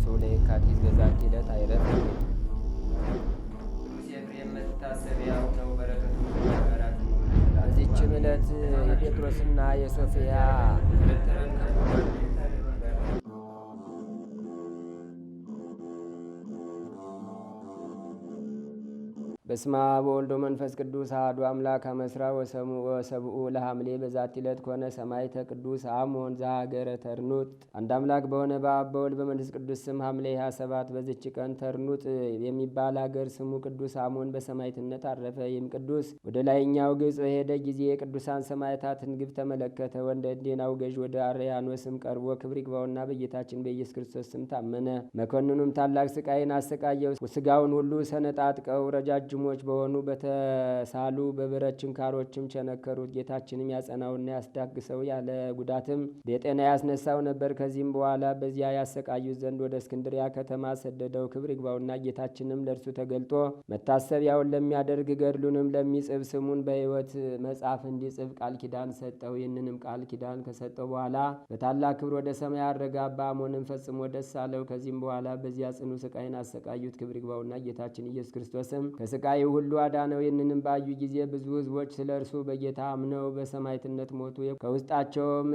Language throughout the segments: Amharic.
ታኅሳስ ለየካቲት በዛቲ ዕለት አይረፍ። ኤፍሬም መታሰቢያው ነው። በረከቱ ጋራት። በዚችም ዕለት የጴጥሮስና የሶፊያ በስማ በወልዶ መንፈስ ቅዱስ አሐዱ አምላክ አመስራ ወሰብኡ ለሐምሌ በዛቲ ዕለት ኮነ ሰማዕተ ቅዱስ አሞን ዘሀገረ ተርኑጥ። አንድ አምላክ በሆነ በአብ በወልድ በመንፈስ ቅዱስ ስም ሐምሌ 27 በዚች ቀን ተርኑጥ የሚባል አገር ስሙ ቅዱስ አሞን በሰማዕትነት አረፈ። ይህም ቅዱስ ወደ ላይኛው ግብጽ በሄደ ጊዜ የቅዱሳን ሰማዕታትን ግብ ተመለከተ። ወንደ እንዴናው ገዥ ወደ አርያኖስም ቀርቦ ክብር ይግባውና በጌታችን በኢየሱስ ክርስቶስ ስም ታመነ። መኮንኑም ታላቅ ስቃይን አሰቃየው። ስጋውን ሁሉ ሰነጣጥቀው ረጃጅሞች በሆኑ በተሳሉ በብረት ችንካሮችም ቸነከሩት። ጌታችንም ያጸናውና ያስዳግሰው ያለ ጉዳትም በጤና ያስነሳው ነበር። ከዚህም በኋላ በዚያ ያሰቃዩት ዘንድ ወደ እስክንድሪያ ከተማ ሰደደው። ክብር ይግባውና ጌታችንም ለእርሱ ተገልጦ መታሰቢያውን ለሚያደርግ ገድሉንም ለሚጽፍ ስሙን በሕይወት መጽሐፍ እንዲጽፍ ቃል ኪዳን ሰጠው። ይህንንም ቃል ኪዳን ከሰጠው በኋላ በታላቅ ክብር ወደ ሰማይ አረገ። አባ አሞንም ፈጽሞ ደስ አለው። ከዚህም በኋላ በዚያ ጽኑ ስቃይን አሰቃዩት። ክብር ይግባውና ጌታችን ኢየሱስ ክርስቶስም ከስቃዩ ሁሉ አዳነው። ይህንንም ባዩ ጊዜ ብዙ ሕዝቦች ስለ እርሱ በጌታ አምነው በሰማዕትነት ሞቱ። ከውስጣቸውም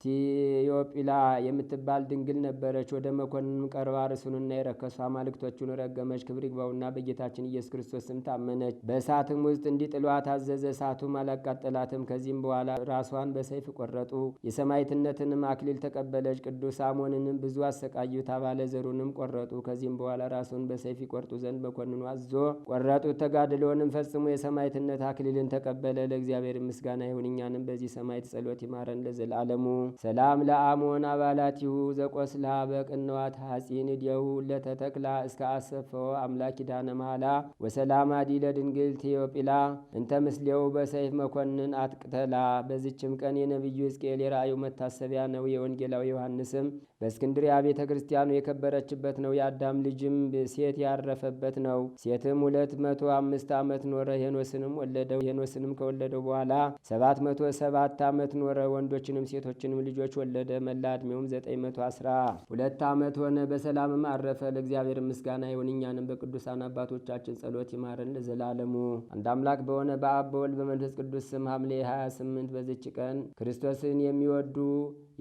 ቴዎጲላ የምትባል ድንግል ነበረች። ወደ መኮንንም ቀርባ ርሱንና የረከሱ አማልክቶቹን ረገመች። ክብር ይግባውና በጌታችን ኢየሱስ ክርስቶስ ስም ታመነች። በእሳትም ውስጥ እንዲጥሏት አዘዘ። እሳቱም አላቃጠላትም። ከዚህም በኋላ ራሷን በሰይፍ ቆረጡ። የሰማዕትነትንም አክሊል ተቀበለች። ቅዱስ አሞንንም ብዙ አሰቃዩት። አባለ ዘሩንም ቆረጡ። ከዚህም በኋላ ራሱን በሰይፍ ይቆርጡ ዘንድ መኮንኑ አዞ ቆረጡት። ተጋድሎንም ፈጽሞ የሰማዕትነት አክሊልን ተቀበለ። ለእግዚአብሔር ምስጋና ይሁን፣ እኛንም በዚህ ሰማዕት ጸሎት ይማረን ለዘላለሙ። ሰላም ለአሞን አባላቲሁ ዘቆስላ በቅንዋት ሐጺን እዴሁ ለተተክላ እስከ አሰፈው አምላክ ኪዳነ መሐላ ወሰላም አዲ ለድንግል ቴዎጲላ እንተ ምስሌው በሰይፍ መኮንን አትቅተላ። በዚችም ቀን የነቢዩ ሕዝቅኤል የራእዩ መታሰቢያ ነው። የወንጌላዊ ዮሐንስም በእስክንድሪያ ቤተ ክርስቲያኑ የከበረችበት ነው። የአዳም ልጅም ሴት ያረፈበት ነው። ሴትም 205 ዓመት ኖረ። ሄኖስንም ወለደው። ሄኖስንም ከወለደው በኋላ 707 ዓመት ኖረ። ወንዶችንም ሴቶችንም ልጆች ወለደ። መላ ዕድሜውም 912 ዓመት ሆነ። በሰላምም አረፈ። ለእግዚአብሔር ምስጋና ይሁን፣ እኛንም በቅዱሳን አባቶቻችን ጸሎት ይማረን ለዘላለሙ። አንድ አምላክ በሆነ በአብ በወልድ በመንፈስ ቅዱስ ስም ሐምሌ 28 በዚች ቀን ክርስቶስን የሚወዱ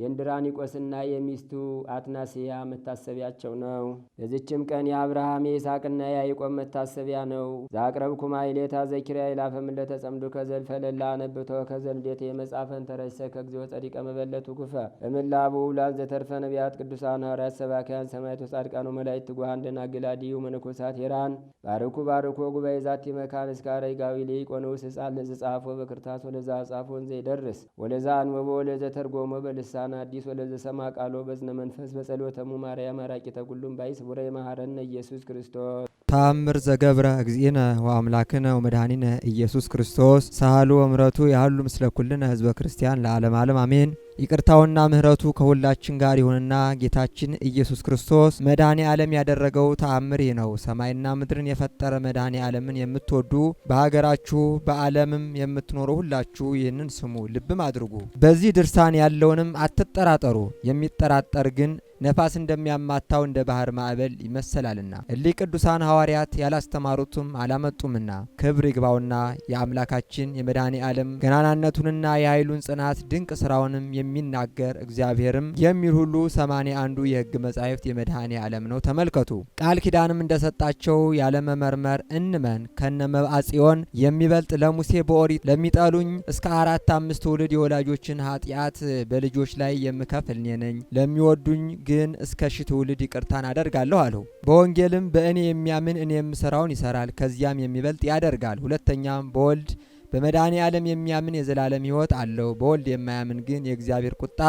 የእንድራኒቆስና የሚስቱ አትናስያ መታሰቢያቸው ነው። በዚችም ቀን የአብርሃም የይስሐቅና የያዕቆብ መታሰቢያ ነው። ዛቅረብኩ ማሕሌታ ዘኪርያ ይላፈም ለተጸምዱ ከዘልፈለላ ነብቶ ከዘልዴቴ መጻፈን ተረሰ ከግዚኦ ጸዲቀ መበለቱ ኩፈ እምላቡ ውላን ዘተርፈ ነቢያት ቅዱሳን ሐዋርያት ሰባክያን ሰማዕታት ጻድቃን ወመላእክት ትጉሃን ደናግል አድኅዩ መነኮሳት ሄራን ባርኩ ባርኮ ጉባኤ ዛቲ መካን እስከ አረጋዊ ሊቆኖስ ሕፃን ለዘጻፎ በክርታስ ወለዛ ጻፎን ዘይደርስ ወለዛ አንበቦ ወለዘ ተርጎሞ በልሳን አዲስ ወለዘ ሰማ ቃሎ በዝነ መንፈስ በጸሎተሙ ማርያም አራቂተ ኩሉም ባይ ስቡረ የማሐረነ ኢየሱስ ክርስቶስ ተአምር ዘገብረ እግዚእነ ወአምላክነ ወመድኃኒነ ኢየሱስ ክርስቶስ ሳህሉ ወምረቱ ያህሉ ምስለ ኩልነ ህዝበ ክርስቲያን ለዓለም ዓለም አሜን። ይቅርታውና ምሕረቱ ከሁላችን ጋር ይሁንና ጌታችን ኢየሱስ ክርስቶስ መድኃኔ ዓለም ያደረገው ተአምር ይህ ነው። ሰማይና ምድርን የፈጠረ መድኃኔ ዓለምን የምትወዱ በሀገራችሁ በዓለምም የምትኖሩ ሁላችሁ ይህንን ስሙ፣ ልብም አድርጉ። በዚህ ድርሳን ያለውንም አትጠራጠሩ። የሚጠራጠር ግን ነፋስ እንደሚያማታው እንደ ባህር ማዕበል ይመሰላልና እሊህ ቅዱሳን ሐዋርያት ያላስተማሩትም አላመጡምና ክብር ይግባውና የአምላካችን የመድኃኔ ዓለም ገናናነቱንና የኃይሉን ጽናት ድንቅ ስራውንም የሚናገር እግዚአብሔርም የሚል ሁሉ 81ዱ የሕግ መጻሕፍት የመድኃኔ ዓለም ነው። ተመልከቱ። ቃል ኪዳንም እንደሰጣቸው ያለመመርመር እንመን። ከነመብአ ጽዮን የሚበልጥ ለሙሴ በኦሪት ለሚጠሉኝ እስከ 4-5 ትውልድ የወላጆችን ኃጢአት በልጆች ላይ የምከፍል እኔ ነኝ። ለሚወዱኝ ግን እስከ 1000 ትውልድ ይቅርታን አደርጋለሁ አለው። በወንጌልም በእኔ የሚያምን እኔ የምሰራውን ይሰራል ከዚያም የሚበልጥ ያደርጋል። ሁለተኛም በወልድ በመድኃኔ ዓለም የሚያምን የዘላለም ሕይወት አለው። በወልድ የማያምን ግን የእግዚአብሔር ቁጣ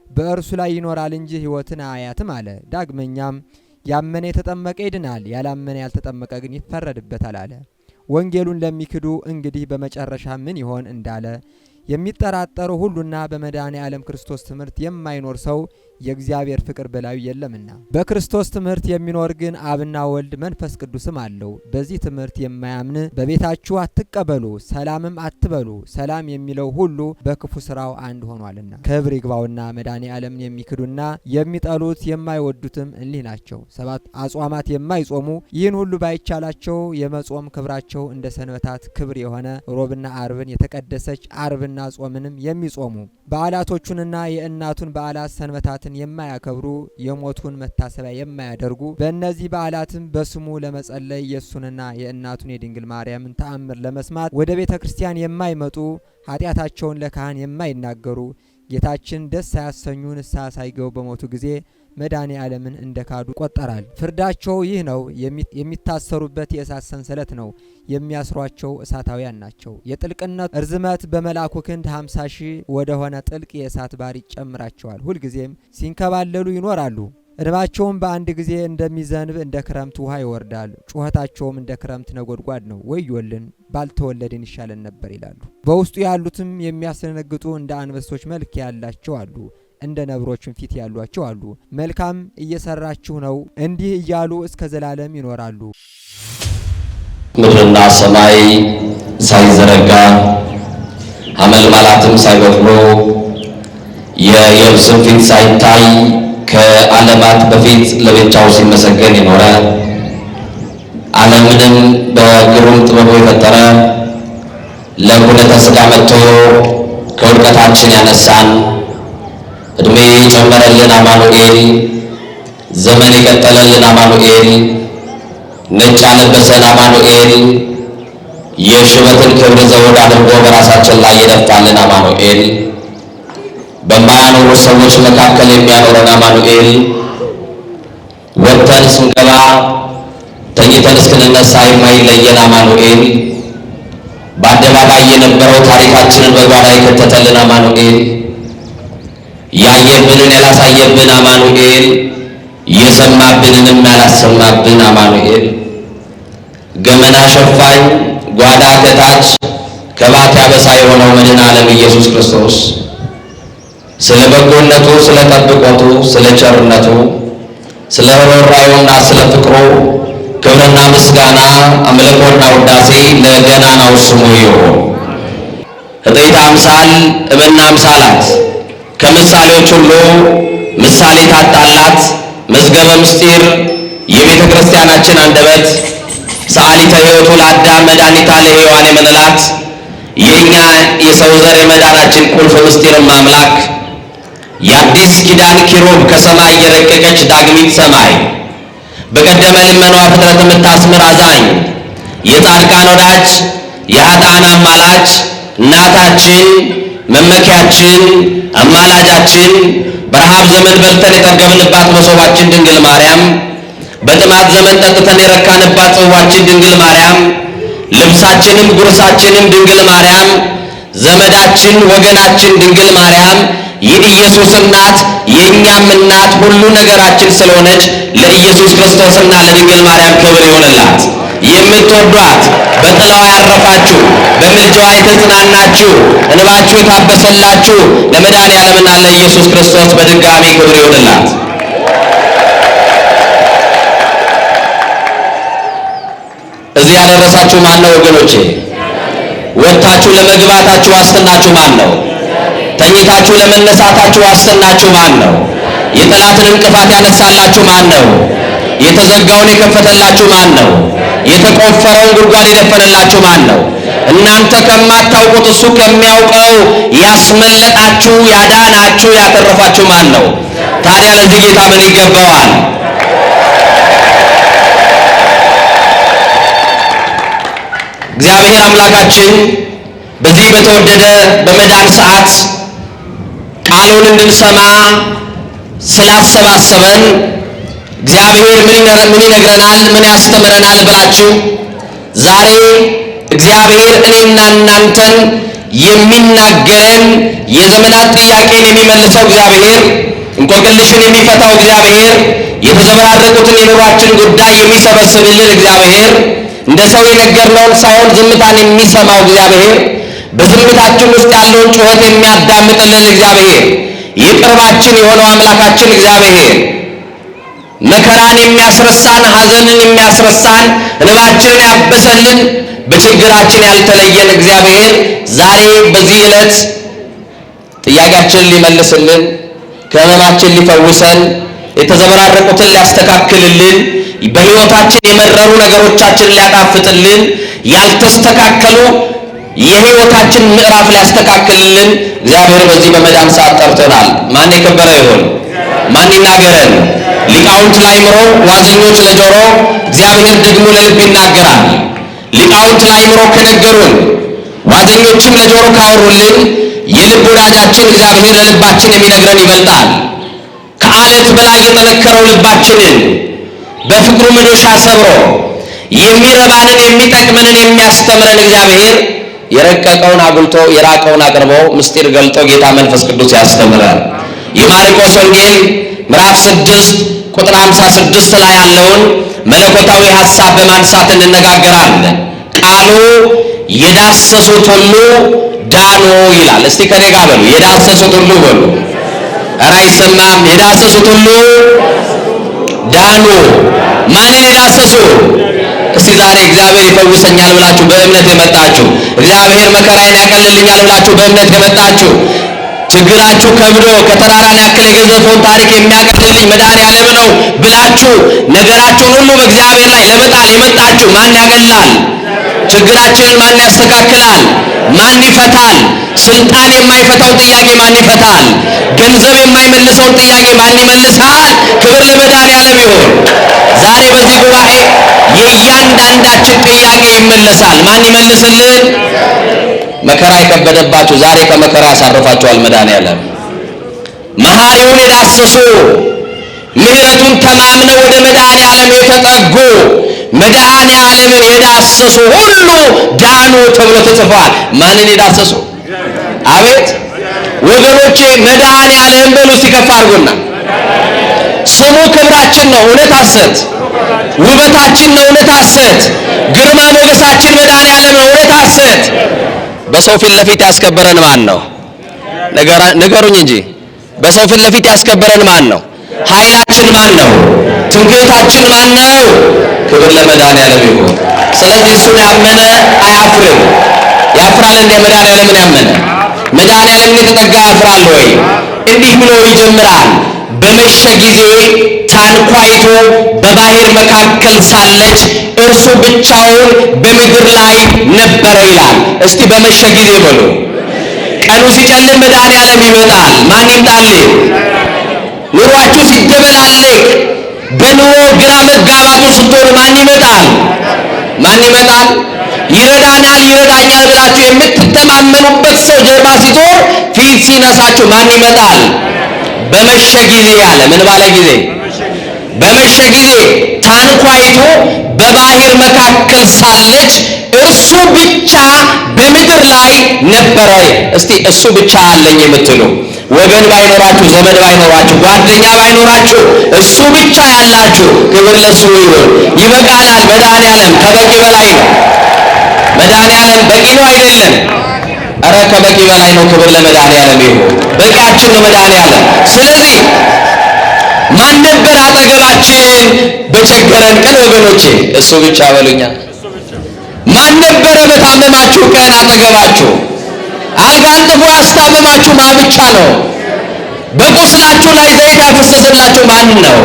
በእርሱ ላይ ይኖራል እንጂ ሕይወትን አያትም አለ። ዳግመኛም ያመነ የተጠመቀ ይድናል፣ ያላመነ ያልተጠመቀ ግን ይፈረድበታል አለ። ወንጌሉን ለሚክዱ እንግዲህ በመጨረሻ ምን ይሆን እንዳለ የሚጠራጠሩ ሁሉና በመድኃኔ ዓለም ክርስቶስ ትምህርት የማይኖር ሰው የእግዚአብሔር ፍቅር በላዩ የለምና። በክርስቶስ ትምህርት የሚኖር ግን አብና ወልድ መንፈስ ቅዱስም አለው። በዚህ ትምህርት የማያምን በቤታችሁ አትቀበሉ፣ ሰላምም አትበሉ፣ ሰላም የሚለው ሁሉ በክፉ ስራው አንድ ሆኗልና። ክብር ይግባውና መድኃኔ ዓለምን የሚክዱና የሚጠሉት የማይወዱትም እሊህ ናቸው። 7 አጽዋማት የማይጾሙ ይህን ሁሉ ባይቻላቸው የመጾም ክብራቸው እንደ ሰንበታት ክብር የሆነ ሮብና አርብን የተቀደሰች አርብና ጾምንም የሚጾሙ በዓላቶቹንና የእናቱን በዓላት ሰንበታትን የማያከብሩ የሞቱን መታሰቢያ የማያደርጉ በእነዚህ በዓላትም በስሙ ለመጸለይ የእሱንና የእናቱን የድንግል ማርያምን ተአምር ለመስማት ወደ ቤተ ክርስቲያን የማይመጡ ኃጢአታቸውን ለካህን የማይናገሩ ጌታችን ደስ ሳያሰኙ ንስሐ ሳይገቡ በሞቱ ጊዜ መድኃኔ ዓለምን እንደ ካዱ ይቆጠራል። ፍርዳቸው ይህ ነው። የሚታሰሩበት የእሳት ሰንሰለት ነው። የሚያስሯቸው እሳታውያን ናቸው። የጥልቅነት እርዝመት በመልአኩ ክንድ 50 ሺህ ወደ ሆነ ጥልቅ የእሳት ባሕር ይጨምራቸዋል። ሁልጊዜም ሲንከባለሉ ይኖራሉ። እንባቸውም በአንድ ጊዜ እንደሚዘንብ እንደ ክረምት ውሃ ይወርዳል። ጩኸታቸውም እንደ ክረምት ነጎድጓድ ነው። ወዮልን ባልተወለድን ይሻለን ነበር ይላሉ። በውስጡ ያሉትም የሚያስደነግጡ እንደ አንበሶች መልክ ያላቸው አሉ። እንደ ነብሮችም ፊት ያሏቸው አሉ። መልካም እየሰራችሁ ነው እንዲህ እያሉ እስከ ዘላለም ይኖራሉ። ምድርና ሰማይ ሳይዘረጋ አመልማላትም ሳይበቅሉ የየብስም ፊት ሳይታይ ከዓለማት በፊት ለብቻው ሲመሰገን የኖረ ዓለምንም በግሩም ጥበቡ የፈጠረ ለኩነተ ሥጋ መጥቶ ከውድቀታችን ያነሳን እድሜ የጨመረልን አማኑኤል፣ ዘመን የቀጠለልን አማኑኤል፣ ነጭ ያለበሰን አማኑኤል፣ የሽበትን ክብር ዘውድ አድርጎ በራሳችን ላይ የደፋልን አማኑኤል፣ በማያኖሩ ሰዎች መካከል የሚያኖረን አማኑኤል፣ ወጥተን ስንገባ ተኝተን እስክንነሳ የማይለየን አማኑኤል፣ በአደባባይ የነበረው ታሪካችንን በጓዳ የከተተልን አማኑኤል፣ ያየብንን ያላሳየብን አማኑኤል፣ የሰማብንንም ያላሰማብን አማኑኤል፣ ገመና ሸፋኝ ጓዳ ከታች ከባት ያበሳ የሆነው መድኃኔ ዓለም ኢየሱስ ክርስቶስ ስለ በጎነቱ፣ ስለ ጠብቆቱ፣ ስለ ቸርነቱ፣ ስለ ርኅራኄውና ስለ ፍቅሩ ክብርና ምስጋና አምልኮና ውዳሴ ለገናናው ስሙ ይሁን። እጤት አምሳል እምነ አምሳላት ከምሳሌዎች ሁሉ ምሳሌ ታጣላት መዝገበ ምስጢር የቤተ ክርስቲያናችን አንደበት ሰዓሊተ ሕይወቱ ለአዳም መድኃኒታ ለሔዋን የምንላት የእኛ የሰው ዘር የመዳናችን ቁልፍ ምስጢርም አምላክ የአዲስ ኪዳን ኪሩብ ከሰማይ የረቀቀች ዳግሚት ሰማይ በቀደመ ልመኗ ፍጥረት የምታስምር አዛኝ የጻድቃን ወዳጅ የኃጥአን አማላጅ እናታችን መመኪያችን አማላጃችን በረሃብ ዘመን በልተን የጠገብንባት መሶባችን ድንግል ማርያም በጥማት ዘመን ጠጥተን የረካንባት ጽዋችን ድንግል ማርያም ልብሳችንም ጉርሳችንም ድንግል ማርያም ዘመዳችን ወገናችን ድንግል ማርያም የኢየሱስ እናት የእኛም እናት ሁሉ ነገራችን ስለሆነች ለኢየሱስ ክርስቶስና ለድንግል ማርያም ክብር ይሆንላት። የምትወዷት በጥላዋ ያረፋችሁ በምልጃዋ የተጽናናችሁ እንባችሁ የታበሰላችሁ ለመድኃኔ ዓለምና ለኢየሱስ ክርስቶስ በድጋሚ ክብር ይሆንላት። እዚህ ያደረሳችሁ ማን ነው ወገኖቼ? ወጥታችሁ ለመግባታችሁ ዋስትናችሁ ማን ነው? ተኝታችሁ ለመነሳታችሁ ዋስትናችሁ ማን ነው? የጠላትን እንቅፋት ያነሳላችሁ ማን ነው? የተዘጋውን የከፈተላችሁ ማን ነው? የተቆፈረውን ጉድጓድ የደፈነላችሁ ማን ነው? እናንተ ከማታውቁት እሱ ከሚያውቀው ያስመለጣችሁ፣ ያዳናችሁ፣ ያተረፋችሁ ማን ነው? ታዲያ ለዚህ ጌታ ምን ይገባዋል? እግዚአብሔር አምላካችን በዚህ በተወደደ በመዳን ሰዓት ቃሉን እንድንሰማ ስላሰባሰበን እግዚአብሔር ምን ይነግረናል፣ ምን ያስተምረናል ብላችሁ ዛሬ እግዚአብሔር እኔና እናንተን የሚናገረን የዘመናት ጥያቄን የሚመልሰው እግዚአብሔር እንቆቅልሽን የሚፈታው እግዚአብሔር የተዘበራረቁትን የኑሯችን ጉዳይ የሚሰበስብልን እግዚአብሔር እንደ ሰው የነገርነውን ሳይሆን ዝምታን የሚሰማው እግዚአብሔር በዝምታችን ውስጥ ያለውን ጩኸት የሚያዳምጥልን እግዚአብሔር የቅርባችን የሆነው አምላካችን እግዚአብሔር መከራን የሚያስረሳን፣ ሐዘንን የሚያስረሳን፣ እንባችንን ያበሰልን፣ በችግራችን ያልተለየን እግዚአብሔር ዛሬ በዚህ ዕለት ጥያቄያችንን ሊመልስልን፣ ከሕመማችን ሊፈውሰን፣ የተዘበራረቁትን ሊያስተካክልልን፣ በሕይወታችን የመረሩ ነገሮቻችንን ሊያጣፍጥልን፣ ያልተስተካከሉ የሕይወታችን ምዕራፍ ሊያስተካክልልን እግዚአብሔር በዚህ በመዳን ሰዓት ጠርቶናል። ማን የከበረ ይሁን? ማን ይናገረን? ሊቃውንት ለአእምሮ፣ ዋዘኞች ለጆሮ፣ እግዚአብሔር ደግሞ ለልብ ይናገራል። ሊቃውንት ለአእምሮ ከነገሩን፣ ዋዘኞችም ለጆሮ ካወሩልን፣ የልብ ወዳጃችን እግዚአብሔር ለልባችን የሚነግረን ይበልጣል። ከአለት በላይ የጠነከረው ልባችንን በፍቅሩ መዶሻ ሰብሮ የሚረባንን የሚጠቅመንን የሚያስተምረን እግዚአብሔር የረቀቀውን አጉልቶ የራቀውን አቅርቦ ምስጢር ገልጦ ጌታ መንፈስ ቅዱስ ያስተምራል። የማርቆስ ወንጌል ምዕራፍ 6 ቁጥር 56 ላይ ያለውን መለኮታዊ ሐሳብ በማንሳት እንነጋገራለን። ቃሉ የዳሰሱት ሁሉ ዳኑ ይላል። እስቲ ከኔ ጋር በሉ፣ የዳሰሱት ሁሉ በሉ። ኧረ አይሰማም። የዳሰሱት ሁሉ ዳኑ። ማንን የዳሰሱ? እስቲ ዛሬ እግዚአብሔር ይፈውሰኛል ብላችሁ በእምነት የመጣችሁ፣ እግዚአብሔር መከራዬን ያቀልልኛል ብላችሁ በእምነት የመጣችሁ፣ ችግራችሁ ከብዶ ከተራራን ያክል የገዘፈውን ታሪክ የሚያቀልልኝ መድኃኔዓለም ነው ብላችሁ ነገራችሁን ሁሉ በእግዚአብሔር ላይ ለመጣል የመጣችሁ፣ ማን ያቀላል? ችግራችንን ማን ያስተካክላል? ማን ይፈታል? ስልጣን የማይፈታው ጥያቄ ማን ይፈታል? ገንዘብ የማይመልሰውን ጥያቄ ማን ይመልሳል? ክብር ለመድኃኔዓለም ይሁን። ዛሬ በዚህ ጉባኤ የእያንዳንዳችን ጥያቄ ይመለሳል። ማን ይመልስልን? መከራ የከበደባችሁ ዛሬ ከመከራ ያሳርፋችኋል መድኃኔዓለም። መሐሪውን የዳሰሱ ምሕረቱን ተማምነው ወደ መድኃኔዓለም የተጠጉ መድኃኔዓለምን የዳሰሱ ሁሉ ዳኑ ተብሎ ተጽፏል። ማንን የዳሰሱ? አቤት ወገኖቼ፣ መድኃኔዓለም በሉ እስቲ ከፍ አድርጉና። ስሙ ክብራችን ነው፣ እውነት ሐሰት። ውበታችን ነው፣ እውነት ሐሰት። ግርማ ሞገሳችን መድኃኔዓለም ነው፣ እውነት ሐሰት። በሰው ፊት ለፊት ያስከበረን ማን ነው? ንገሩኝ እንጂ በሰው ፊት ለፊት ያስከበረን ማን ነው? ኃይላችን ማን ነው? ትምክህታችን ማን ነው? ክብር ለመድኃኔዓለም ይሁን። ስለዚህ እሱን ያመነ አያፍርም። ያፍራል እንደ መድኃኔዓለምን ያመነ? መድኃኔዓለምን የተጠጋ ያፍራል ወይ? እንዲህ ብሎ ይጀምራል። በመሸ ጊዜ ታንኳይቱ በባህር መካከል ሳለች እርሱ ብቻውን በምድር ላይ ነበረ ይላል። እስቲ በመሸ ጊዜ በሉ። ቀኑ ሲጨልም መድኃኔዓለም ይመጣል። ማን ይምጣልን? ኑሯችሁ ሲደበላለቅ በኑሮ ግራ መጋባቱ ስትሆኑ ማን ይመጣል? ማን ይመጣል? ይረዳናል፣ ይረዳኛል ብላችሁ የምትተማመኑበት ሰው ጀርባ ሲዞር ፊት ሲነሳችሁ ማን ይመጣል? በመሸ ጊዜ ያለ ምን ባለ ጊዜ? በመሸ ጊዜ ታንኳይቱ በባህር መካከል ሳለች እርሱ ብቻ በምድር ላይ ነበረ። እስቲ እሱ ብቻ አለኝ የምትሉ ወገን ባይኖራችሁ፣ ዘመድ ባይኖራችሁ፣ ጓደኛ ባይኖራችሁ እሱ ብቻ ያላችሁ ክብር ለሱ ይሁን። ይበቃናል። መድኃኔዓለም ከበቂ በላይ ነው። መድኃኔዓለም በቂ ነው አይደለም? ኧረ ከበቂ በላይ ነው። ክብር ለመድኃኔዓለም ይሁን። በቂያችን ነው መድኃኔዓለም። ስለዚህ ማን ነበር አጠገባችን በቸገረን ቀን? ወገኖቼ እሱ ብቻ በሉኛ። ማን ነበረ በታመማችሁ ቀን አጠገባችሁ? አልጋ አንጥፎ ያስታመማችሁ ማን ብቻ ነው? በቁስላችሁ ላይ ዘይት ያፈሰሰላችሁ ማን ነው?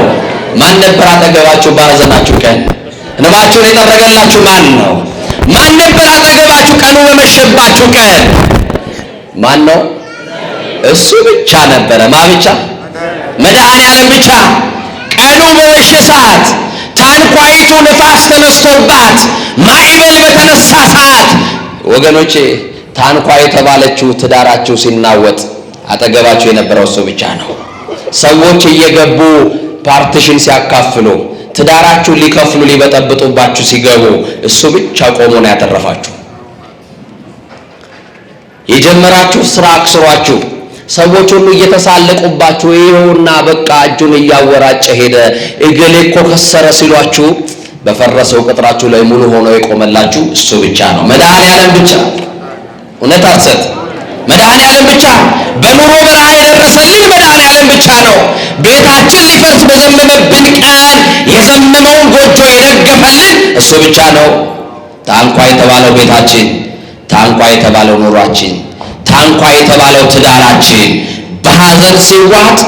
ማን ነበር አጠገባችሁ በሐዘናችሁ ቀን? እንባችሁን የጠረገላችሁ ማን ነው? ማን ነበር አጠገባችሁ ቀኑ በመሸባችሁ ቀን? ማን ነው? እሱ ብቻ ነበረ። ማ ብቻ? መድኃኔዓለም ብቻ። ቀኑ በመሸ ሰዓት ታንኳይቱ ነፋስ ተነስቶባት ማዕበል በተነሳ ሰዓት ወገኖቼ ታንኳ የተባለችው ትዳራችሁ ሲናወጥ አጠገባችሁ የነበረው እሱ ብቻ ነው። ሰዎች እየገቡ ፓርቲሽን ሲያካፍሉ ትዳራችሁ ሊከፍሉ ሊበጠብጡባችሁ ሲገቡ እሱ ብቻ ቆሞ ነው ያተረፋችሁ። የጀመራችሁ ስራ አክስሯችሁ ሰዎች ሁሉ እየተሳለቁባችሁ ይኸውና በቃ እጁን እያወራጨ ሄደ እገሌ እኮ ከሰረ ሲሏችሁ በፈረሰው ቅጥራችሁ ላይ ሙሉ ሆኖ የቆመላችሁ እሱ ብቻ ነው። መድኃኔዓለም ብቻ። እውነት ሐሰት? መድኃኔዓለም ብቻ። በኑሮ በረሃ የደረሰልን መድኃኔዓለም ብቻ ነው። ቤታችን ሊፈርስ በዘመመብን ቀን የዘመመውን ጎጆ የረገፈልን እሱ ብቻ ነው። ታንኳ የተባለው ቤታችን፣ ታንኳ የተባለው ኑሯችን፣ ታንኳ የተባለው ትዳራችን በሐዘን ሲዋጥ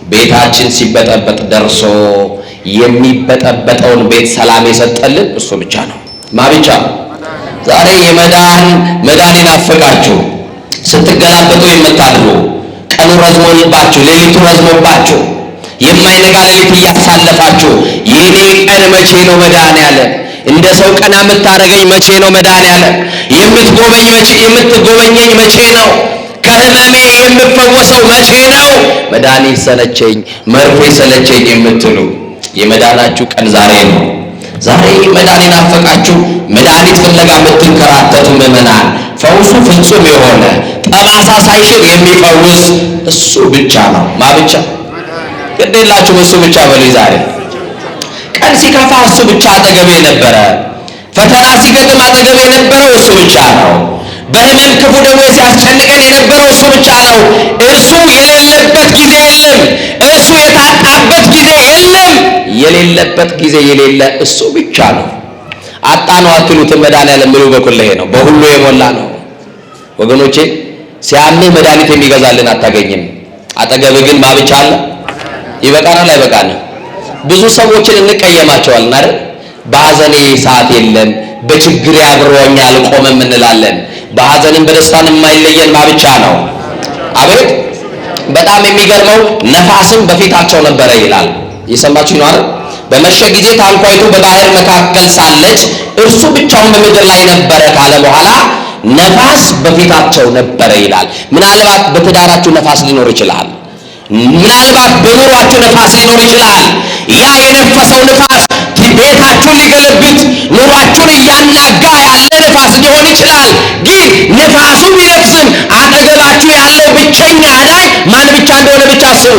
ቤታችን ሲበጠበጥ ደርሶ የሚበጠበጠውን ቤት ሰላም የሰጠልን እሱ ብቻ ነው። ማ ብቻ? ዛሬ መዳን ይናፍቃችሁ ስትገላበጡ የምታድሩ ቀኑ ረዝሞባችሁ ሌሊቱ ረዝሞባችሁ የማይነጋ ሌሊት እያሳለፋችሁ የኔ ቀን መቼ ነው መድኃኔዓለም? እንደ ሰው ቀና የምታረገኝ መቼ ነው መድኃኔዓለም? የምትጎበኘኝ መቼ ነው? ከህመሜ የምፈወሰው መቼ ነው? መድኃኒት ሰለቸኝ፣ መርፌ ሰለቸኝ የምትሉ የመዳናችሁ ቀን ዛሬ ነው። ዛሬ መዳን ይናፈቃችሁ መድኃኒት ፍለጋ የምትንከራተቱ ምዕመናን ፈውሱ ፍጹም የሆነ ጠባሳ ሳይሽር የሚፈውስ እሱ ብቻ ነው። ማ ብቻ? ግድ የላችሁም እሱ ብቻ በሉ። ዛሬ ቀን ሲከፋ እሱ ብቻ አጠገቤ ነበረ። ፈተና ሲገጥም አጠገቤ የነበረው እሱ ብቻ ነው። በህመም ክፉ ደዌ ሲያስጨንቀን የነበረው እሱ ብቻ ነው። እርሱ የሌለበት ጊዜ የለም። እሱ የታጣበት ጊዜ የለም። የሌለበት ጊዜ የሌለ እሱ ብቻ ነው። አጣነው አትሉትም። መድኃኔዓለም ምሉ በኩልሄ ነው፣ በሁሉ የሞላ ነው። ወገኖቼ ሲያምህ መድኃኒት የሚገዛልን አታገኝም። አጠገብህ ግን ማ ብቻ አለ? ይበቃናል አይበቃንም? ብዙ ሰዎችን እንቀየማቸዋለን አይደል? በሐዘኔ ሰዓት የለም፣ በችግሬ አብሮኝ አልቆመም እንላለን። በሐዘንም በደስታን የማይለየን ማ ብቻ ነው? አቤት! በጣም የሚገርመው ነፋስም በፊታቸው ነበረ ይላል። የሰማችሁ ነው አይደል? በመሸ ጊዜ ታንኳይቱ በባህር መካከል ሳለች እርሱ ብቻውን በምድር ላይ ነበረ ካለ በኋላ ነፋስ በፊታቸው ነበረ ይላል። ምናልባት በትዳራችሁ ነፋስ ሊኖር ይችላል። ምናልባት በኑሯችሁ ነፋስ ሊኖር ይችላል። ያ የነፈሰው ነፋስ ቤታችሁን ሊገለብጥ ኑሯችሁን እያናጋ ያለ ነፋስ ሊሆን ይችላል። ግን ነፋሱ ቢነፍስም አጠገባችሁ ያለው ብቸኛ አዳኝ ማን ብቻ እንደሆነ ብቻ አስቡ።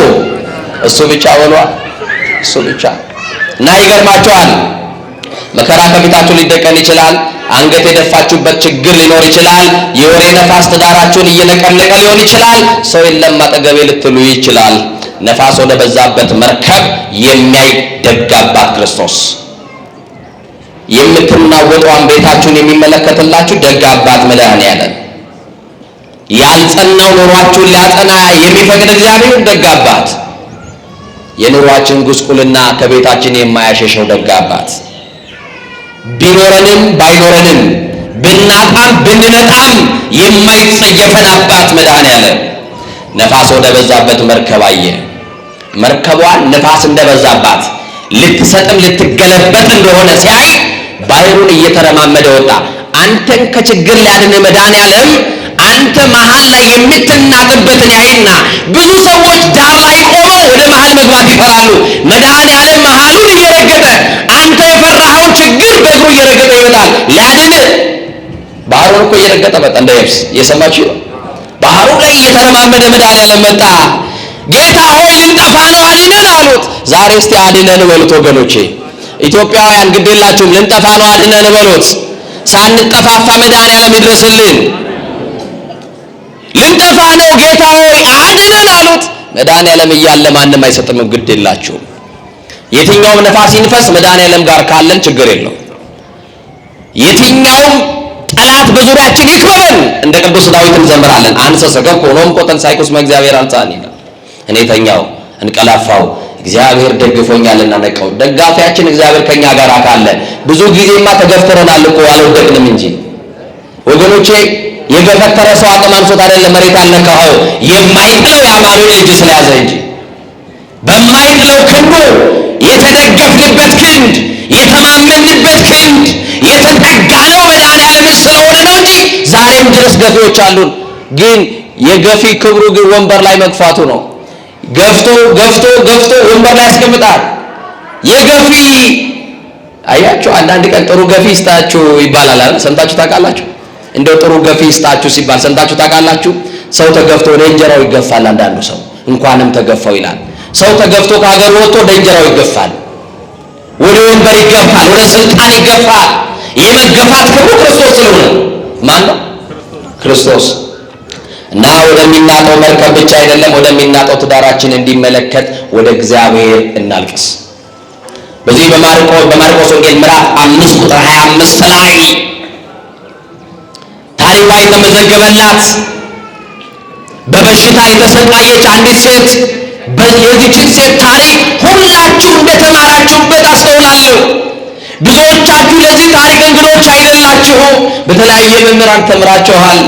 እሱ ብቻ ሆኗል። እሱ ብቻ እና ይገርማችኋል። መከራ ከፊታችሁ ሊደቀን ይችላል። አንገት የደፋችሁበት ችግር ሊኖር ይችላል። የወሬ ነፋስ ትዳራችሁን እየነቀነቀ ሊሆን ይችላል። ሰው የለም አጠገቤ ልትሉ ይችላል። ነፋስ ወደ በዛበት መርከብ የሚያይ ደግ አባት ክርስቶስ፣ የምትናወጧን ቤታችሁን የሚመለከትላችሁ ደግ አባት መድኃኔዓለም፣ ያልጸናው ኑሯችሁን ሊያጸና የሚፈቅድ እግዚአብሔር ደግ አባት፣ የኑሯችን ጉስቁልና ከቤታችን የማያሸሸው ደግ አባት፣ ቢኖረንም ባይኖረንም ብናጣም ብንነጣም የማይጸየፈን አባት መድኃኔዓለም ነፋስ ወደ በዛበት መርከብ አየ። መርከቧን ነፋስ እንደበዛባት ልትሰጥም ልትገለበጥ እንደሆነ ሲያይ ባህሩን እየተረማመደ ወጣ። አንተን ከችግር ሊያድን መድኃኔዓለም አንተ መሃል ላይ የምትናጥበትን ያይና ብዙ ሰዎች ዳር ላይ ቆመው ወደ መሃል መግባት ይፈራሉ። መድኃኔዓለም መሃሉን እየረገጠ አንተ የፈራኸውን ችግር በእግሩ እየረገጠ ይመጣል ሊያድን። ባህሩን እኮ እየረገጠ መጣ እንደ የብስ። እየሰማችሁ ነው። ባህሩ ላይ እየተረማመደ መድኃኔዓለም መጣ። ጌታ ሆይ ልንጠፋ ነው አድነን አሉት። ዛሬ እስቲ አድነን በሉት ወገኖቼ። ኢትዮጵያውያን ግዴላችሁም ልንጠፋ ነው አድነን በሉት። ሳንጠፋፋ መድኃኔዓለም ይድረስልን። ልንጠፋ ነው ጌታ ሆይ አድነን አሉት። መድኃኔዓለም እያለ ማንም አይሰጥም። ግዴላችሁም የትኛውም ነፋስ ይንፈስ መድኃኔዓለም ጋር ካለን ችግር የለው። የትኛውም ጠላት በዙሪያችን ይክበበን እንደ ቅዱስ ዳዊት እንዘምራለን። አንሰ ሰገብ ሆኖም ቆተን ሳይኩስ መእግዚአብሔር አንጻኒ ነው። እኔ ተኛው እንቀላፋው እግዚአብሔር ደግፎኛልና ነቀው። ደጋፊያችን እግዚአብሔር ከኛ ጋር ካለ ብዙ ጊዜማ ተገፍተረናል እኮ አልወደቅንም እንጂ ወገኖቼ። የገፈተረ ሰው አቅም አንሶት አይደለም መሬት ያልነካው የማይጥለው የአማኑኤል እጅ ስለያዘ እንጂ በማይጥለው ክንዱ የተደገፍንበት ክንድ የተማመንበት ክንድ የተጠጋነው መድኃኔዓለም ስለሆነ ነው እንጂ ዛሬም ድረስ ገፊዎች አሉን። ግን የገፊ ክብሩ ግን ወንበር ላይ መግፋቱ ነው። ገፍቶ ገፍቶ ገፍቶ ወንበር ላይ ያስቀምጣል። የገፊ አያችሁ፣ አንዳንድ ቀን ጥሩ ገፊ ይስጣችሁ ይባላል አይደል? ሰምታችሁ ታውቃላችሁ? እንደው ጥሩ ገፊ ይስጣችሁ ሲባል ሰምታችሁ ታውቃላችሁ? ሰው ተገፍቶ ወደ እንጀራው ይገፋል። አንዳንዱ ሰው እንኳንም ተገፋው ይላል። ሰው ተገፍቶ ከሀገር ወጥቶ ወደ እንጀራው ይገፋል፣ ወደ ወንበር ይገፋል፣ ወደ ስልጣን ይገፋል። የመገፋት ክብሩ ክርስቶስ ስለሆነ ማን ነው? ክርስቶስ። እና ወደሚናጠው መርከብ ብቻ አይደለም ወደሚናጠው ትዳራችን እንዲመለከት ወደ እግዚአብሔር እናልቅስ። በዚህ በማርቆስ ወንጌል ምዕራፍ 5 ቁጥር 25 ላይ ታሪኳ የተመዘገበላት በበሽታ የተሰቃየች አንዲት ሴት የዚህችን ሴት ታሪክ ሁላችሁ እንደተማራችሁበት አስተውላለሁ። ብዙዎቻችሁ ለዚህ ታሪክ እንግዶች አይደላችሁም። በተለያየ መምህራን ተምራችኋል።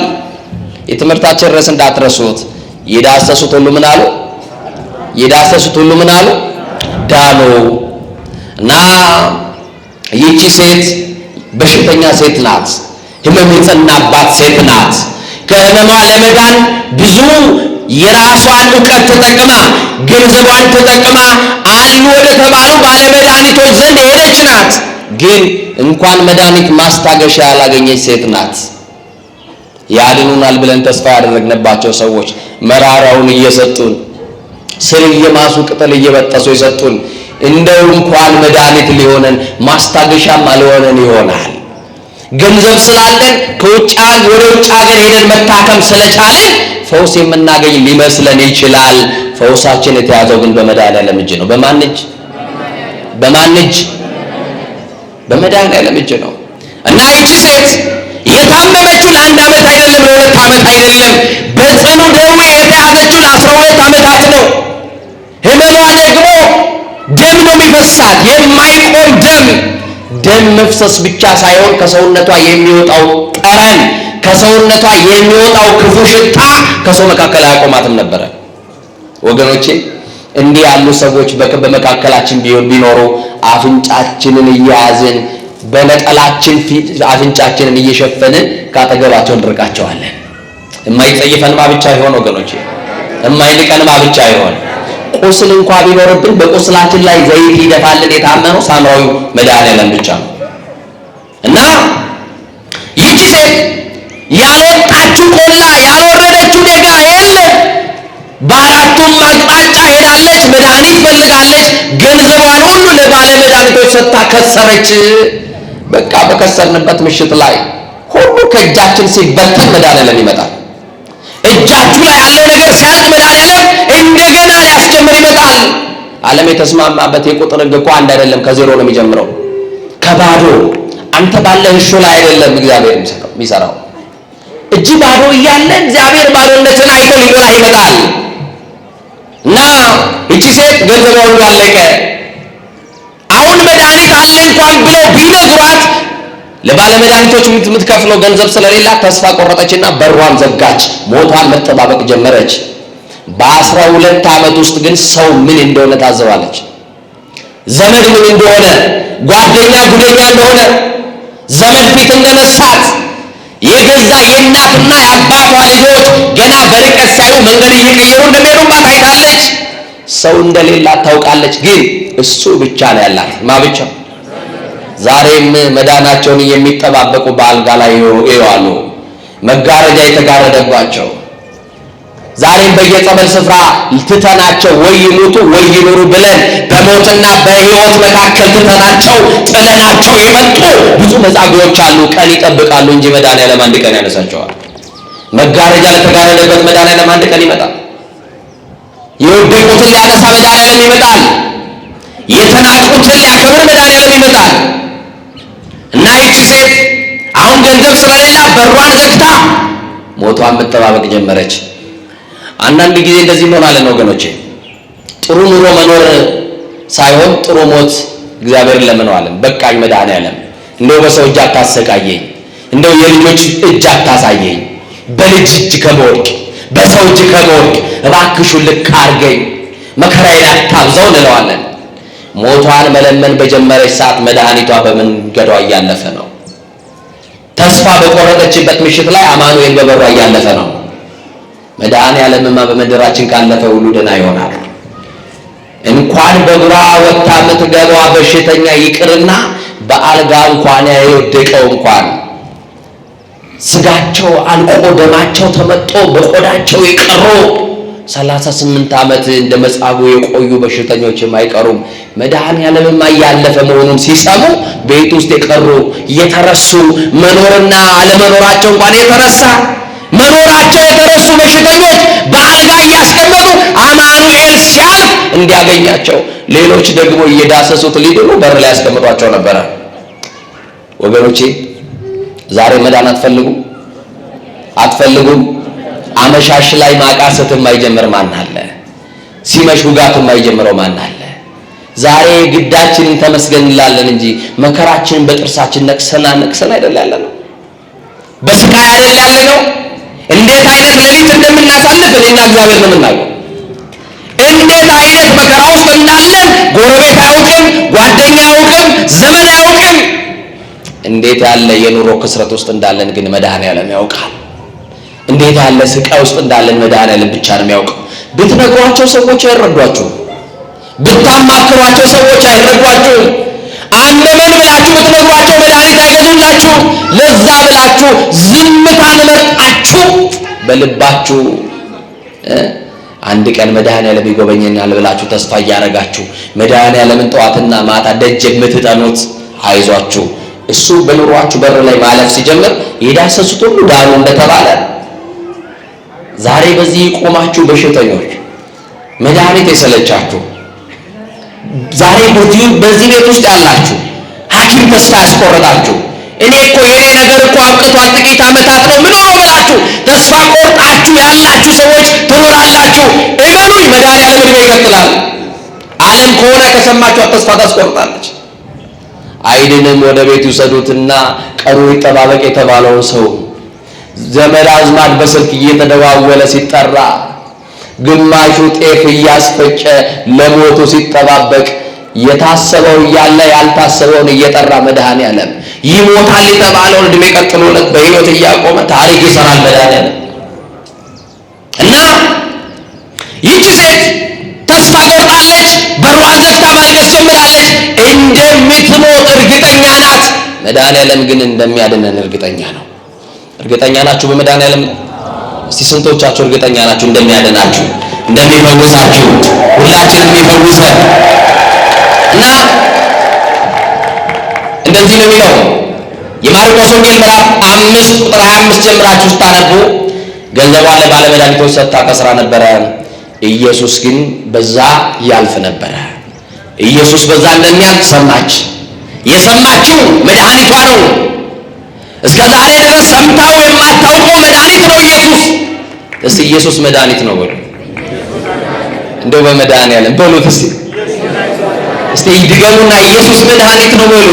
የትምህርታችን ርዕስ እንዳትረሱት። የዳሰሱት ሁሉ ምን አሉ? የዳሰሱት ሁሉ ምን አሉ? ዳኑ። እና ይህቺ ሴት በሽተኛ ሴት ናት። ህመም የጸናባት ሴት ናት። ከህመሟ ለመዳን ብዙ የራሷን ዕውቀት ተጠቅማ ገንዘቧን ተጠቅማ አሉ ወደ ተባሉ ባለመድኃኒቶች ዘንድ ሄደች ናት። ግን እንኳን መድኃኒት ማስታገሻ ያላገኘች ሴት ናት። ያድኑናል ብለን ተስፋ ያደረግንባቸው ሰዎች መራራውን እየሰጡን ስር እየማሱ ቅጠል እየበጠሱ የሰጡን እንደው እንኳን መድኃኒት ሊሆነን ማስታገሻም አልሆነን ይሆናል። ገንዘብ ስላለን ከውጭ ወደ ውጭ ሀገር ሄደን መታከም ስለቻለን ፈውስ የምናገኝ ሊመስለን ይችላል። ፈውሳችን የተያዘው ግን በመድኃኒዓለም እጅ ነው። በማን እጅ? በማን እጅ? በመድኃኒዓለም እጅ ነው። እና ይቺ ሴት የታመመችው ለ1 ዓመት አይደለም፣ ለ2 ዓመት አይደለም። በጽኑ ደዌ የተያዘችው ለ12 ዓመታት ነው። ህመሟ ደግሞ ደም ነው የሚፈሳት፣ የማይቆም ደም መፍሰስ ብቻ ሳይሆን ከሰውነቷ የሚወጣው ጠረን፣ ከሰውነቷ የሚወጣው ክፉ ሽታ ከሰው መካከል አያቆማትም ነበረ። ወገኖቼ እንዲህ ያሉ ሰዎች በመካከላችን ቢኖሩ አፍንጫችንን እያያዝን በነጠላችን አፍንጫችንን እየሸፈንን ካጠገባቸው እንርቃቸዋለን። የማይጸይፈን ማ ብቻ ይሆን ወገኖቼ? የማይንቀን ማ ብቻ ይሆን? ቁስል እንኳን ቢኖርብን በቁስላችን ላይ ዘይት ይደፋልን የታመነው ሳምራዊው መድኃኒዓለም ብቻ ነው። እና ይህቺ ሴት ያልወጣችው ቆላ ያልወረደችው ደጋ የለም። በአራቱም አቅጣጫ ሄዳለች፣ መድኃኒት ፈልጋለች። ገንዘቧን ሁሉ ለባለ መድኃኒቶች ሰጥታ ከሰረች። በቃ በከሰርንበት ምሽት ላይ ሁሉ ከእጃችን ሲበተን መድኃኒዓለም ይመጣል። እጃችሁ ላይ ያለው ነገር ሲያልቅ መድኃኒዓለም እንደገና ሊያስጀምር ይመጣል። ዓለም የተስማማበት የቁጥር ሕግ እኮ አንድ አይደለም፣ ከዜሮ ነው የሚጀምረው። ከባዶ አንተ ባለህ እሾ ላይ አይደለም እግዚአብሔር የሚሰራው። እጅ ባዶ እያለ እግዚአብሔር ባዶነትን አይቶ ሊሞላ ይመጣል። እና ይቺ ሴት ገንዘቧ ሁሉ አለቀ። አሁን መድኃኒት አለ እንኳን ብሎ ቢነግሯት ለባለ መድኃኒቶች የምትከፍለው ገንዘብ ስለሌላት ተስፋ ቆረጠችና በሯን ዘጋች። ሞቷን መጠባበቅ ጀመረች። በ12 ዓመት ውስጥ ግን ሰው ምን እንደሆነ ታዘባለች። ዘመድ ምን እንደሆነ፣ ጓደኛ ጉደኛ እንደሆነ፣ ዘመድ ፊት እንደነሳት፣ የገዛ የእናትና የአባቷ ልጆች ገና በርቀት ሳይሆን መንገድ እየቀየሩ እንደሚሄዱባት አይታለች። ሰው እንደሌላት ታውቃለች። ግን እሱ ብቻ ነው ያላት። ማ ብቻ? ዛሬም መዳናቸውን የሚጠባበቁ በአልጋ ላይ ይዋሉ፣ መጋረጃ የተጋረደባቸው ዛሬም በየጸበል ስፍራ ትተናቸው ወይ ይሙቱ ወይ ይኑሩ ብለን በሞትና በሕይወት መካከል ትተናቸው ጥለናቸው የመጡ ብዙ መጻጉዎች አሉ። ቀን ይጠብቃሉ እንጂ መድኃኒዓለም አንድ ቀን ያነሳቸዋል። መጋረጃ ለተጋረደበት መድኃኒዓለም አንድ ቀን ይመጣል። የወደቁትን ሊያነሳ መድኃኒዓለም ይመጣል። የተናቁትን ሊያከብር መድኃኒዓለም ይመጣል። እና ይቺ ሴት አሁን ገንዘብ ስለሌላ በሯን ዘግታ ሞቷን መጠባበቅ ጀመረች። አንዳንድ ጊዜ እንደዚህ እንሆናለን ወገኖቼ። ጥሩ ኑሮ መኖር ሳይሆን ጥሩ ሞት እግዚአብሔርን ለምነዋለን። በቃኝ መድኃኒዓለም እንደው በሰው እጅ አታሰቃየኝ፣ እንደው የልጆች እጅ አታሳየኝ፣ በልጅ እጅ ከመወድቅ በሰው እጅ ከመወድቅ እባክሹ ልክ አድርገኝ፣ መከራዬን አታብዛው እንለዋለን። ሞቷን መለመን በጀመረች ሰዓት መድኃኒቷ በመንገዷ እያለፈ ነው። ተስፋ በቆረጠችበት ምሽት ላይ አማኑኤል በበሯ እያለፈ ነው። መድኃኒዓለምማ በመንደራችን ካለፈ ሁሉ ደህና ይሆናል። እንኳን በግራ ወጥታ የምትገባ በሽተኛ ይቅርና በአልጋ እንኳን የወደቀው እንኳን ስጋቸው አልቆ ደማቸው ተመጦ በቆዳቸው የቀሩ 38 ዓመት እንደ መጻጉዕ የቆዩ በሽተኞችም አይቀሩም። መድኃኒዓለምማ እያለፈ መሆኑን ሲሰሙ ቤት ውስጥ የቀሩ የተረሱ መኖርና አለመኖራቸው እንኳን የተረሳ መኖራቸው የተረሱ በሽተኞች በአልጋ እያስቀመጡ አማኑኤል ሲያልፍ እንዲያገኛቸው፣ ሌሎች ደግሞ እየዳሰሱት ሊድኑ በር ላይ ያስቀምጧቸው ነበረ። ወገኖቼ ዛሬ መዳን አትፈልጉም? አመሻሽ ላይ ማቃሰት የማይጀምር ማን አለ? ሲመሽ ውጋት የማይጀምረው ማን አለ? ዛሬ ግዳችንን ተመስገን እንላለን እንጂ መከራችንን በጥርሳችን ነክሰን አይደል ያለነው? በስቃይ አይደል ያለነው? እንዴት አይነት ሌሊት እንደምናሳልፍ እኔና እግዚአብሔር ነው የምናውቀው። እንዴት አይነት መከራ ውስጥ እንዳለን ጎረቤት አያውቅም፣ ጓደኛ አያውቅም፣ ዘመን አያውቅም። እንዴት ያለ የኑሮ ክስረት ውስጥ እንዳለን ግን መድኃኔዓለም ያውቃል። እንዴት ያለ ስቃይ ውስጥ እንዳለን መድኃኔዓለም ብቻ ነው የሚያውቀው። ብትነግሯቸው ሰዎች አይረዷችሁም። ብታማክሯቸው ሰዎች አይረዷችሁም። አንደበል ብላችሁ ብትነግሯቸው መድኃኒት አይገዙላችሁ። ለዛ ብላችሁ ዝምታን መርጣችሁ በልባችሁ አንድ ቀን መድኃኔዓለም ይጎበኘኛል ብላችሁ ተስፋ እያደረጋችሁ መድኃኔዓለምን ጠዋትና ማታ ደጅ የምትጠኑት አይዟችሁ፣ እሱ በኑሯችሁ በር ላይ ማለፍ ሲጀምር የዳሰሱት ሁሉ ዳኑ እንደተባለ ዛሬ በዚህ ቆማችሁ በሽተኞች መድኃኒት የሰለቻችሁ ዛሬ በዚህ ቤት ውስጥ ያላችሁ ሐኪም ተስፋ ያስቆረጣችሁ እኔ እኮ የኔ ነገር እኮ አብቅቷል ጥቂት ዓመታት ነው ምን ሆኖ ብላችሁ ተስፋ ቆርጣችሁ ያላችሁ ሰዎች ትኖራላችሁ። እመኑኝ መድኃኔዓለም ዕድሜ ይቀጥላል። ዓለም ከሆነ ከሰማችሁ ተስፋ ታስቆርጣለች። አይድንም ወደ ቤት ይውሰዱትና ቀኑ ይጠባበቅ የተባለውን ሰው ዘመድ አዝማድ በስልክ እየተደዋወለ ሲጠራ ግማሹ ጤፍ እያስፈጨ ለሞቱ ሲጠባበቅ የታሰበው እያለ ያልታሰበውን እየጠራ መድኃኔዓለም ይሞታል የተባለውን ዕድሜ ቀጥሎለት በሕይወት እያቆመ ታሪክ ይሰራል መድኃኔዓለም። እና ይህች ሴት ተስፋ ቆርጣለች። በሯን ዘግታ ማልቀስ ጀምራለች። እንደምትሞት እርግጠኛ ናት። መድኃኔዓለም ግን እንደሚያድነን እርግጠኛ ነው። እርግጠኛ ናችሁ በመድኃኔዓለም? እስቲ ስንቶቻችሁ እርግጠኛ ናችሁ እንደሚያድናችሁ እንደሚፈውሳችሁ? ሁላችንም ይፈውሰን። እና እንደዚህ ነው የሚለው የማርቆስ ወንጌል ምዕራፍ 5 ቁጥር 25 ጀምራችሁ ስታነቡ ገንዘቧን ለባለ መድኃኒቶች ሰጥታ ከስራ ነበረ። ኢየሱስ ግን በዛ ያልፍ ነበረ። ኢየሱስ በዛ እንደሚያልፍ ሰማች። የሰማችው መድኃኒቷ ነው። እስከ ዛሬ ድረስ ሰምታው የማታውቀው መድኃኒት ነው ኢየሱስ። እስቲ ኢየሱስ መድኃኒት ነው በሉ። እንደው በመድኃኔዓለም በሉት እስቲ ይድገሙና ኢየሱስ መድኃኒት ነው በሉ።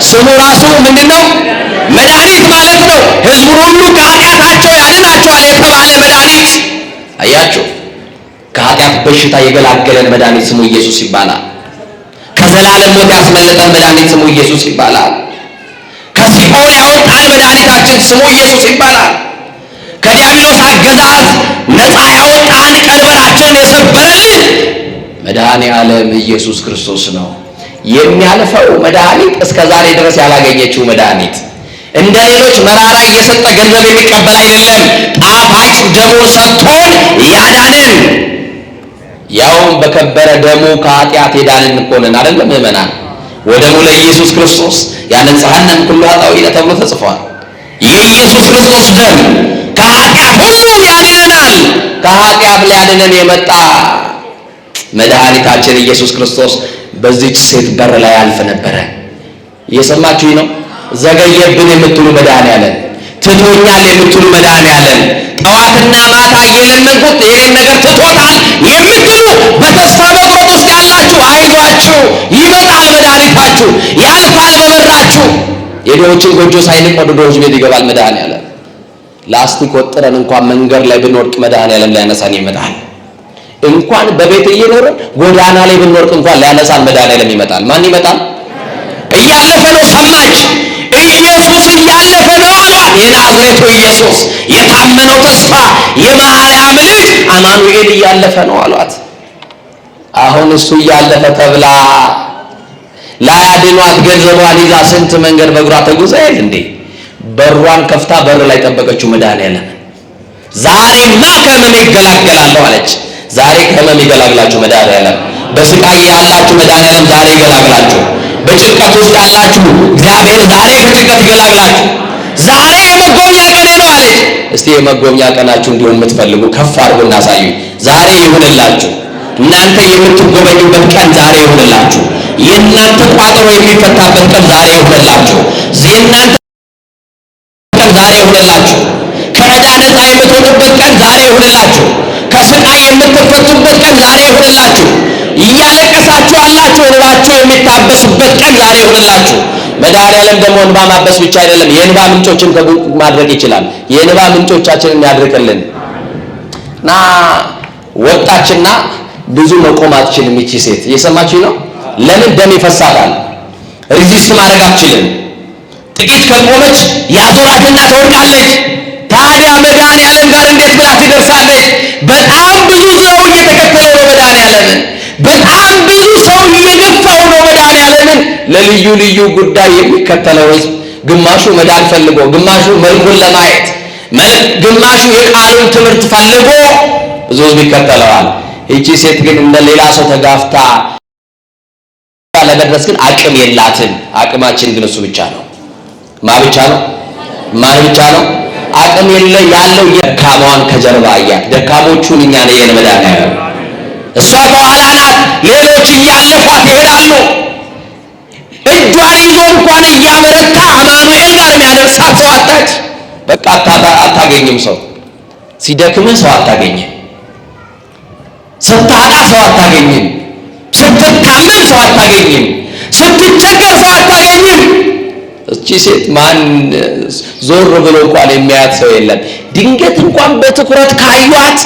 ስሙ ራሱ ምንድነው? መድኃኒት ማለት ነው። ሕዝቡን ሁሉ ከኃጢአታቸው ያድናቸዋል የተባለ መድኃኒት። አያችሁ፣ ከኃጢአት በሽታ የገላገለን መድኃኒት ስሙ ኢየሱስ ይባላል። ከዘላለም ሞት ያስመለጠን መድኃኒት ስሙ ኢየሱስ ይባላል። ከሲኦል ያወጣን መድኃኒታችን ስሙ ኢየሱስ ይባላል። ከዲያብሎስ አገዛዝ ነፃ ያወጣን ቀንበራችንን የሰበረልን መድኃኔዓለም ኢየሱስ ክርስቶስ ነው። የሚያልፈው መድኃኒት እስከ ዛሬ ድረስ ያላገኘችው መድኃኒት እንደ ሌሎች መራራ እየሰጠ ገንዘብ የሚቀበል አይደለም። ጣፋጭ ደሙን ሰጥቶን ያዳንን ያውም በከበረ ደሙ ከኃጢአት የዳንን እኮ ነን አይደለም ምእመናን? ወደሙ ለኢየሱስ ክርስቶስ ያነጻሃንም ኩሉ ኃጣውኢነ ተብሎ ተጽፏል። የኢየሱስ ክርስቶስ ደም ከኃጢአት ሁሉ ያድነናል። ከኃጢአት ሊያድነን የመጣ መድኃኒታችን ኢየሱስ ክርስቶስ በዚች ሴት በር ላይ ያልፍ ነበረ። እየሰማችሁኝ ነው? ዘገየብን የምትሉ መድኃኔዓለም፣ ትቶኛል የምትሉ መድኃኔዓለም፣ ጠዋትና ማታ እየለመንኩት ይሄን ነገር ትቶታል የምትሉ በተስፋ መቁረጥ ውስጥ ያላችሁ አይዟችሁ፣ ይመጣል መድኃኒታችሁ፣ ያልፋል በበራችሁ። የድሆችን ጎጆ ሳይንቅ ወደ ድሆች ቤት ይገባል መድኃኔዓለም። ላስቲክ ወጥረን እንኳን መንገድ ላይ ብንወድቅ መድኃኔዓለም ሊያነሳን ይመጣል። እንኳን በቤት እየኖርን ጎዳና ላይ ብንወድቅ እንኳን ሊያነሳን መድኃኔዓለም ይመጣል። ማን ይመጣል? እያለፈ ነው። ሰማች። ኢየሱስ እያለፈ ነው አሏት። የናዝሬቱ ኢየሱስ የታመነው ተስፋ የማርያም ልጅ አማኑኤል እያለፈ ነው አሏት። አሁን እሱ እያለፈ ተብላ ላያድኗት ገንዘቧን ይዛ ስንት መንገድ በእግሯ ተጉዛ የለ እንዴ? በሯን ከፍታ በር ላይ ጠበቀችው መድኃኔዓለም። ዛሬማ ከሕመሜ ይገላገላለሁ አለች። ዛሬ ከሕመም ይገላግላችሁ መድኃኔዓለም። በስቃይ ያላችሁ መድኃኔዓለም ዛሬ ይገላግላችሁ። በጭንቀት ውስጥ ያላችሁ እግዚአብሔር ዛሬ ከጭንቀት ይገላግላችሁ። ዛሬ የመጎብኛ ቀኔ ነው አለች። እስቲ የመጎብኛ ቀናችሁ እንዲሆን የምትፈልጉ ከፍ አድርጎና አሳዩ። ዛሬ ይሁንላችሁ። እናንተ የምትጎበኙበት ቀን ዛሬ ይሁንላችሁ። የእናንተ ቋጠሮ የሚፈታበት ቀን ዛሬ ይሁንላችሁ። የእናንተ ቀን ዛሬ ይሁንላችሁ። ከዕዳ ነፃ የምትወጡበት ቀን ዛሬ ይሁንላችሁ። ከስቃይ የምትፈቱበት ቀን ዛሬ ይሁንላችሁ። እያለቀሳችሁ ያላችሁ እንባችሁ የሚታበስበት ቀን ዛሬ ይሁንላችሁ። መድኃኔዓለም ደግሞ እንባ ማበስ ብቻ አይደለም፣ የእንባ ምንጮችን ማድረግ ይችላል። የእንባ ምንጮቻችንን ያድርቅልን እና ወጣችና ብዙ መቆም አትችልም ይቺ ሴት። እየሰማችኝ ነው? ለምን? ደም ይፈሳታል። ሪዚስት ማድረግ አትችልም። ጥቂት ከቆመች ያዞራትና ትወድቃለች። ታዲያ መድኃኔዓለም ጋር እንዴት ብላ ትደርሳለች? በጣም ብዙ ሰው እየተከተለው ነው መድኃኔዓለምን። በጣም ብዙ ሰው እየገፋው ነው መድኃኔዓለምን። ለልዩ ልዩ ጉዳይ የሚከተለው ሕዝብ ግማሹ መዳን ፈልጎ፣ ግማሹ መልኩን ለማየት፣ ግማሹ የቃሉን ትምህርት ፈልጎ ብዙ ሕዝብ ይከተለዋል። ይቺ ሴት ግን እንደ ሌላ ሰው ተጋፍታ ለመድረስ ግን አቅም የላትም። አቅማችን ግን እሱ ብቻ ነው። ማን ብቻ ነው? ማን ብቻ ነው? አቅም ያለው ደካማዋን ከጀርባ አያት። ደካሞቹን እኛ ነን መድኃኔዓለም። እሷ ከኋላ ናት። ሌሎች እያለፏት ይሄዳሉ። እጇን ይዞ እንኳን እያበረታ አማኑኤል ጋር የሚያደርሳት ሰው አጣች። በቃ አታገኝም። ሰው ሲደክምህ ሰው አታገኝም። ስታጣ ሰው አታገኝም። ስትታመም ሰው አታገኝም። ስትቸገር ሰው አታገኝም። እቺ ሴት ማን ዞር ብሎ እንኳን የሚያያት ሰው የለም። ድንገት እንኳን በትኩረት ካዩት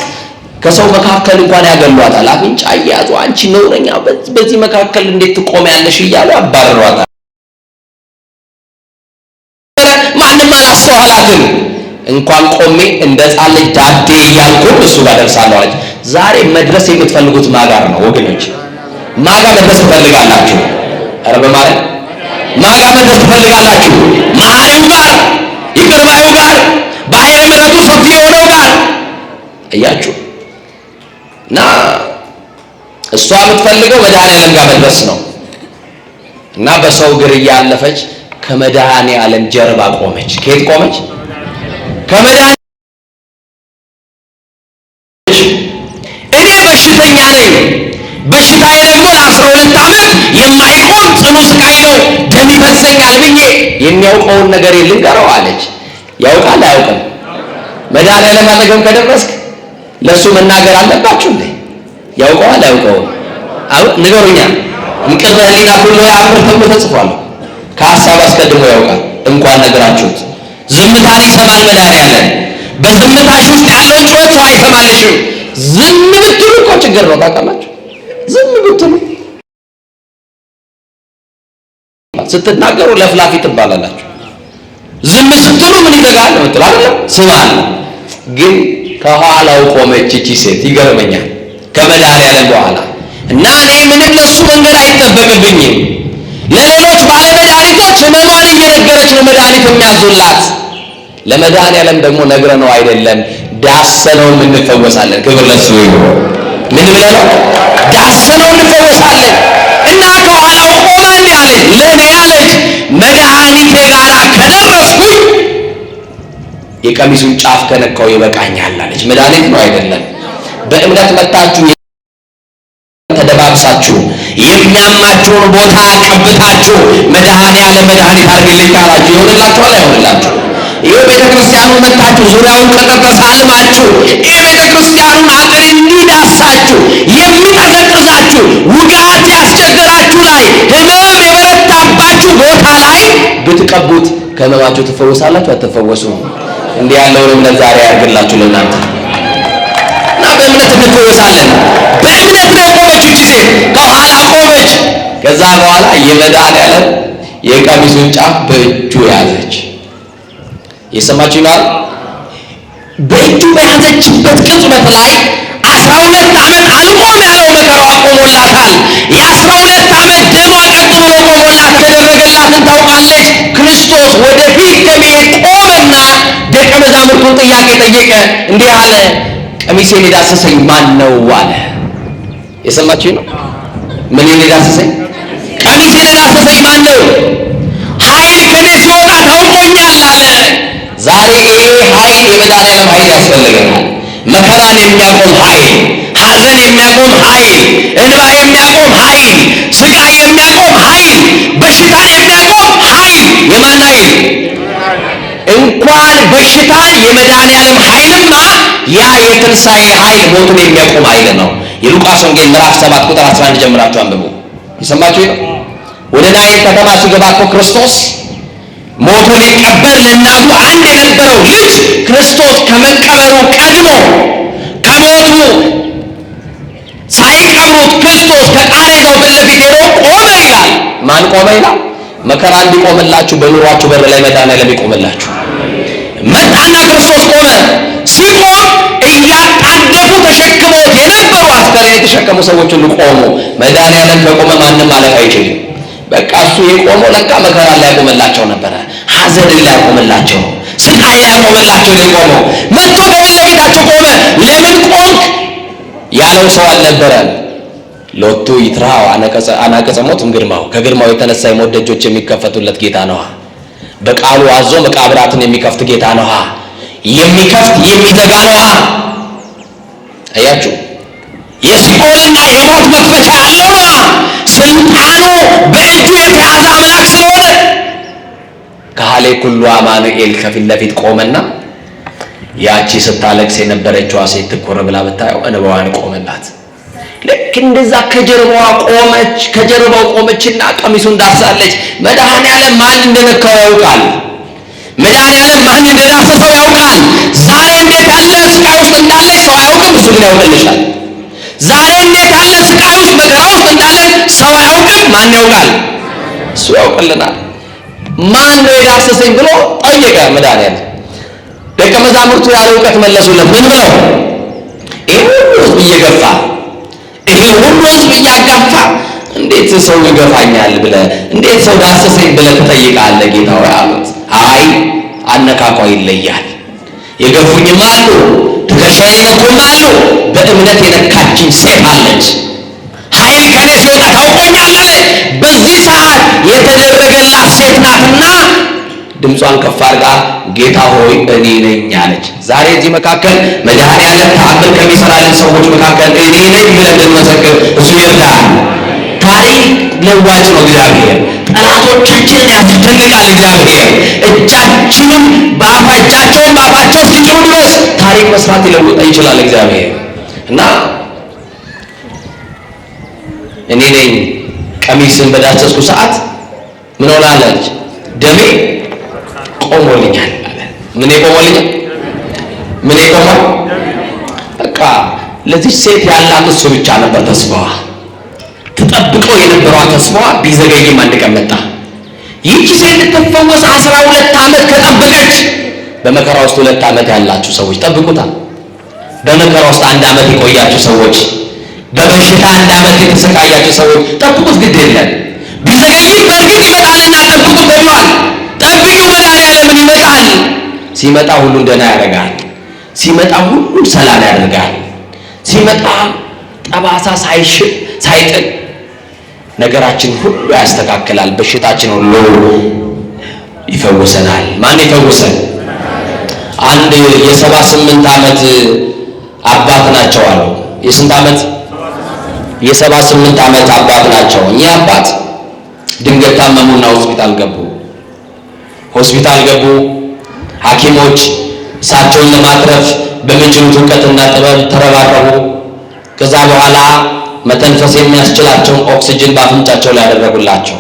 ከሰው መካከል እንኳን ያገሏታል። አፍንጫ እያያዙ አንቺ ነውረኛ በዚህ መካከል እንዴት ትቆሚያለሽ እያሉ አባረሯታል። ማንም አላስተዋላትም። እንኳን ቆሜ እንደ ሕፃን ልጅ ዳዴ እያልኩ እሱ ጋር ደርሳለሁ አለች። ዛሬ መድረስ የምትፈልጉት ማጋር ነው ወገኖች። ማጋ መድረስ ትፈልጋላችሁ? ኧረ በማለት ማጋ መድረስ ትፈልጋላችሁ? መሐሪው ጋር፣ ይቅር ባዩ ጋር፣ በኃይለ ምሕረቱ ሰፊ የሆነው ጋር እያችሁ እና እሷ የምትፈልገው መድኃኔዓለም ጋር መድረስ ነው። እና በሰው እግር እያለፈች ከመድኃኔዓለም ጀርባ ቆመች። ከየት ቆመች? ከመድኃኔዓለም። እኔ በሽተኛ ነኝ፣ በሽታዬ ደግሞ ለ12 ዓመት የማይቆም ጽኑ ስቃይ ነው፣ ደም ይፈሰኛል ብዬ የሚያውቀውን ነገር ልንገረው አለች። ያውቃል አያውቅም? መድኃኔዓለም አጠገብ ከደረስክ ለሱ መናገር አለባችሁ እንዴ? ያውቀዋል አያውቀውም? ንገሩኛ። እንቅልፈ ሕሊና ሁሉ ያምር ተብሎ ተጽፏል። ከሀሳብ አስቀድሞ ያውቃል። እንኳን ነገራችሁት። ዝምታን ይሰማል መድኃኔዓለም። በዝምታሽ ውስጥ ያለውን ጩኸት ሰው አይሰማልሽም። ዝም ብትሉ እኮ ችግር ነው። ታውቃላችሁ? ዝም ብትሉ ስትናገሩ ለፍላፊ ትባላላችሁ። ዝም ስትሉ ምን ይዘጋል ነው ትሉ አይደል? ስማል። ግን ከኋላው ቆመች እቺ ሴት። ይገርመኛል። ከመድኃኔዓለም በኋላ እና እኔ ምንም ለሱ መንገድ አይጠበቅብኝም። ለሌሎች ባለመድኃኒቶች ህመሟን እየነገረች ነው መድኃኒት የሚያዙላት። ለመድኃኔዓለም ደግሞ ነግረነው አይደለም ዳሰነው እንፈወሳለን። ክብር ለሱ ይሁን። ምን ብለነው? ዳሰነው እንፈወሳለን። እና ከኋላው ቆማ እንዲህ አለች፣ ለእኔ አለች መድኃኒቴ ጋር ከደረስኩኝ የቀሚሱን ጫፍ ከነካው ይበቃኛል አለች። መድኃኒት ነው አይደለም። በእምነት መጣችሁ ተደባብሳችሁ የሚያማችሁን ቦታ ቀብታችሁ መድኃኔዓለም መድኃኒት አድርግልኝ ካላችሁ ይሆንላችኋል አይሆንላችሁ? ይህ ቤተ ክርስቲያኑን መታችሁ ዙሪያውን ቅጥር ተሳልማችሁ ይህ ቤተ ክርስቲያኑን አጥር እንዲዳሳችሁ የሚቀዘቅዛችሁ ውጋት ያስቸገራችሁ ላይ ህመም የበረታባችሁ ቦታ ላይ ብትቀቡት ከህመማችሁ ትፈወሳላችሁ አትፈወሱም? እንዲህ ያለውን እምነት ዛሬ ያድርግላችሁ ለእናንተ እና በእምነት እንፈወሳለን። በእምነት ነው ቆመች እቺ ሴት፣ ከኋላ ቆመች። ከዛ በኋላ የመድኃኔዓለም የቀሚሱን ጫፍ በእጁ ያዘች። የሰማችሁ ነው። በእጁ በያዘችበት ቅጽበት ላይ 12 ዓመት አልቆም ያለው መከራዋ ቆሞላታል። የ12 ዓመት ደሟ ቀጥ ብሎ ቆሞላት የተደረገላትን ታውቃለች። ክርስቶስ ወደፊት ከመሄድ ቆመና ደቀ መዛሙርቱን ጥያቄ ጠየቀ። እንዲህ አለ፣ ቀሚሴን የዳሰሰኝ ማን ነው አለ። የሰማችሁ ነው። ምን የዳሰሰኝ? ቀሚሴን የዳሰሰኝ ማን ነው? ኃይል ከኔ ሲወጣ ታውቆኛል አለ። ዛሬ ይሄ ኃይል የመድኃኒዓለም ኃይል ያስፈልገናል። መከራን የሚያቆም ኃይል፣ ሐዘን የሚያቆም ኃይል፣ እንባ የሚያቆም ኃይል፣ ስቃይ የሚያቆም ኃይል፣ በሽታን የሚያቆም ኃይል የማን ኃይል? እንኳን በሽታን የመድኃኒዓለም ኃይልማ ያ የትንሣኤ ኃይል ሞቱን የሚያቆም ኃይል ነው። የሉቃስ ወንጌል ምዕራፍ 7 ቁጥር 11 ጀምራችሁ አንብቡ። የሰማችሁ ነው። ወደ ናይን ከተማ ሲገባ እኮ ክርስቶስ ሞቱ ሊቀበር ለእናቱ አንድ የነበረው ልጅ ክርስቶስ ከመቀበሩ ቀድሞ ከሞቱ ሳይቀብሩት ክርስቶስ ከቃሬዛው ፊት ለፊት ሄዶ ቆመ ይላል። ማን ቆመ ይላል? መከራ እንዲቆምላችሁ በኑሯችሁ በር ላይ መድኃኒዓለም ይቆምላችሁ። መጣና ክርስቶስ ቆመ። ሲቆም እያጣደፉ ተሸክመውት የነበሩ አስከሬን የተሸከሙ ሰዎች ሁሉ ቆሙ። መድኃኒዓለም ከቆመ ማንም ማለፍ አይችልም። በቃ እሱ የቆመው ለካ መከራ ሊያቆምላቸው ነበረ። ሐዘንን ሊያቆምላቸው፣ ስቃይ ሊያቆምላቸው የቆመው መጥቶ ከፊት ለፊታቸው ቆመ። ለምን ቆምክ ያለው ሰው አልነበረም። ሎቱ ይትራው አናቀጸ ሞት ግርማው፣ ከግርማው የተነሳ የሞት ደጆች የሚከፈቱለት ጌታ ነዋ። በቃሉ አዞ መቃብራትን የሚከፍት ጌታ ነዋ። የሚከፍት የሚዘጋ ነዋ። አያችሁ፣ የሲኦልና የሞት መክፈቻ ያለው ነዋ። ስልጣኑ በእጁ የተያዘ አምላክ ስለሆነ ካህሌ ኩሉ አማኑኤል ከፊት ለፊት ቆመና ያቺ ስታለቅስ የነበረችዋ ሴት ትኩር ብላ ብታየው እንባዋን ቆመላት። ልክ እንደዛ ከጀርባዋ ቆመች። ከጀርባው ቆመችና ቀሚሱን ዳሳለች። መድኃኒዓለም ማን እንደነካው ያውቃል። መድኃኒዓለም ማን እንደዳሰሰው ያውቃል። ዛሬ እንዴት ያለ ስቃይ ውስጥ እንዳለች ሰው አያውቅም፣ እሱ ግን ያውቅልሻል። ዛሬ እንዴት ያለ ስቃይ ውስጥ መከራ ውስጥ እንዳለን ሰው አያውቅም፣ ማን ያውቃል? እሱ ያውቅልናል። ማን ነው የዳሰሰኝ ብሎ ጠየቀ መድኃኒዓለም። ደቀ መዛሙርቱ ያለ እውቀት መለሱለት። ምን ብለው? ይሄ ሁሉ ሕዝብ እየገፋ ይሄ ሁሉ ሕዝብ እያጋፋ እንዴት ሰው ይገፋኛል ብለህ እንዴት ሰው ዳሰሰኝ ብለህ ትጠይቃለህ ጌታ ሆይ አሉት። አይ አነካኳ ይለያል። የገፉኝም አሉ፣ ትከሻዬን የነኩም አሉ። በእምነት የነካችኝ ሴት አለች። ኃይል ከኔ ሲወጣ ታውቆኛለህ። በዚህ ሰዓት የተደረገላት ሴት ናትና ድምጿን ከፍ አድርጋ ጌታ ሆይ እኔ ነኝ አለች። ዛሬ እዚህ መካከል መድኃኒዓለም ተአምር ከሚሰራልን ሰዎች መካከል እኔ ነኝ ብለን እንድንመሰክር እሱ ይርዳል። ታሪክ ለዋጭ ነው እግዚአብሔር። ጠላቶቻችንን ያስደንቃል እግዚአብሔር። እጃቸውን በአፋቸው እስኪጭኑ ድረስ ታሪክ መስራት ሊለውጥ ይችላል እግዚአብሔር። እና እኔ ነኝ ቀሚስን በዳሰስኩ ሰዓት ምን ሆነ አለች? ደሜ ቆሞልኛል አለ። ምን ቆሞልኛል? ምን ቆሟል? በቃ ለዚህ ሴት ያላት እሱ ብቻ ነበር ተስፋዋ። ተጠብቀው የነበረው ተስፋዋ ቢዘገይም አንድ ቀን መጣ። ይህች ሴት ልትፈወስ 12 ዓመት ከጠበቀች። በመከራ ውስጥ 2 ዓመት ያላችሁ ሰዎች ጠብቁታል። በመከራ ውስጥ 1 ዓመት የቆያችሁ ሰዎች፣ በበሽታ 1 ዓመት የተሰቃያችሁ ሰዎች ጠብቁት። ግድ የለም ቢዘገይም በእርግጥ ይመጣልና ጠብቁት ተብሏል። ጠብቂው መድኃኒዓለምን ይመጣል። ሲመጣ ሁሉን ደህና ያደርጋል። ሲመጣ ሁሉን ሰላም ያደርጋል። ሲመጣ ጠባሳ ሳይጥል ነገራችን ሁሉ ያስተካክላል። በሽታችን ሁሉ ይፈውሰናል። ማን ይፈውሰን? አንድ የ78 ዓመት አባት ናቸው አሉ። የስንት ዓመት? የ78 ዓመት አባት ናቸው። እኚህ አባት ድንገት ታመሙና ሆስፒታል ገቡ። ሐኪሞች እሳቸውን ለማትረፍ በሚችሉት እውቀትና ጥበብ ተረባረቡ። ከዛ በኋላ መተንፈስ የሚያስችላቸውን ኦክሲጅን በአፍንጫቸው ላይ ያደረጉላቸው።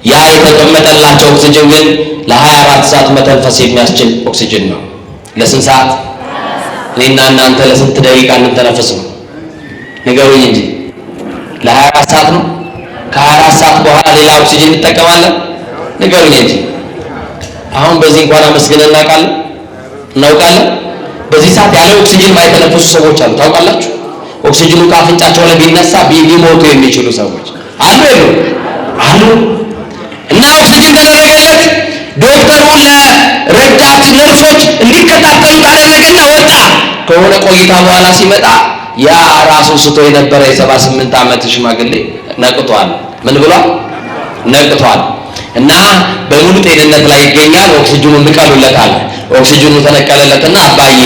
ያ የተቀመጠላቸው ኦክሲጅን ግን ለ24 ሰዓት መተንፈስ የሚያስችል ኦክሲጅን ነው። ለስንት ሰዓት? እኔና እናንተ ለስንት ደቂቃ እንተነፍስ ነው? ንገሩኝ እንጂ ለ24 ሰዓት ነው? ከ24 ሰዓት በኋላ ሌላ ኦክሲጅን እንጠቀማለን? ንገሩኝ እንጂ። አሁን በዚህ እንኳን አመስግነን እናውቃለን። በዚህ ሰዓት ያለ ኦክሲጅን ማይተነፍሱ ሰዎች አሉ። ታውቃላችሁ? ኦክሲጅኑ ከአፍንጫቸው ላይ ቢነሳ ቢሞቱ የሚችሉ ሰዎች አሉ አሉ። እና ኦክሲጅን ተደረገለት። ዶክተሩ ለረዳት ነርሶች እንዲከታተሉ ታደረገና ወጣ። ከሆነ ቆይታ በኋላ ሲመጣ ያ ራሱ ስቶ የነበረ የ78 ዓመት ሽማግሌ ነቅቷል። ምን ብሏል? ነቅቷል። እና በሙሉ ጤንነት ላይ ይገኛል። ኦክሲጅኑን ንቀሉለታል። ኦክሲጅኑ ተነቀለለትና አባዬ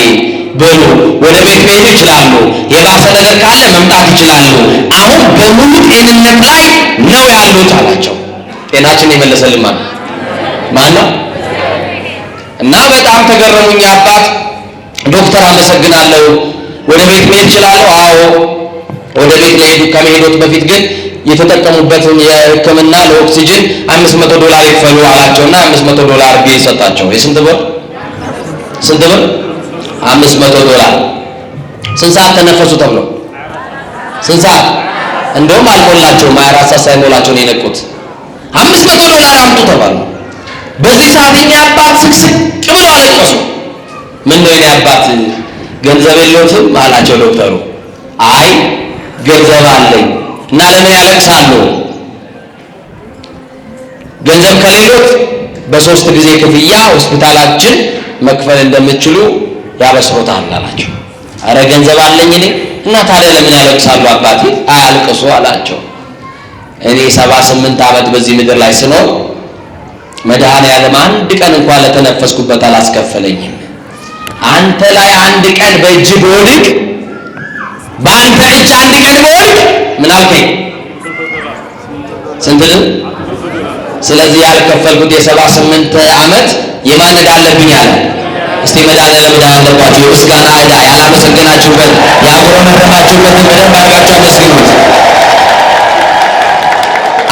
በሉ ወደ ቤት መሄድ ይችላሉ፣ የባሰ ነገር ካለ መምጣት ይችላሉ፣ አሁን በሙሉ ጤንነት ላይ ነው ያሉት አላቸው። ጤናችን የመለሰልን ማን ነው? እና በጣም ተገረሙኝ አባት። ዶክተር አመሰግናለሁ፣ ወደ ቤት መሄድ ይችላሉ? አዎ። ወደ ቤት ከመሄዶት በፊት ግን የተጠቀሙበትን የሕክምና ለኦክሲጅን $500 ይክፈሉ አላቸውና $500 ቢል ሰጣቸው። የስንት ብር? ስንት ብር? $500። ስንት ሰዓት ተነፈሱ ተብሎ? ስንት ሰዓት? እንደውም አልሞላቸውም፣ 24 ሰዓት ሳይሞላቸው ነው የነቁት። $500 አምጡ ተባሉ። በዚህ ሰዓት የኔ አባት ስቅስቅ ብለው አለቀሱ። ምን ነው የኔ አባት ገንዘብ የለዎትም አላቸው ዶክተሩ። አይ ገንዘብ አለኝ እና ለምን ያለቅሳሉ? ገንዘብ ከሌሎት በ3 ጊዜ ክፍያ ሆስፒታላችን መክፈል እንደምትችሉ ያበስሮታል አላቸው። አረ ገንዘብ አለኝ እኔ እና ታዲያ ለምን ያለቅሳሉ አባቴ? አያልቅሱ አላቸው። እኔ 78 ዓመት በዚህ ምድር ላይ ስኖር መድኃኔዓለም አንድ ቀን እንኳን ለተነፈስኩበት አላስከፈለኝም። አንተ ላይ አንድ ቀን በእጅ በወድቅ በአንተ እጅ አንድ ቀን በወድቅ ምን አልከኝ? ስንት? ስለዚህ ያልከፈልኩት የ78 ዓመት የማን ዕዳ አለብኝ አለ። እስቲ መድኃኔዓለም ዕዳ ያለባችሁ የምስጋና ዕዳ ያላመሰገናችሁበት ያጉረመረማችሁበትን በደንብ አድርጋችሁ አመስግኑት።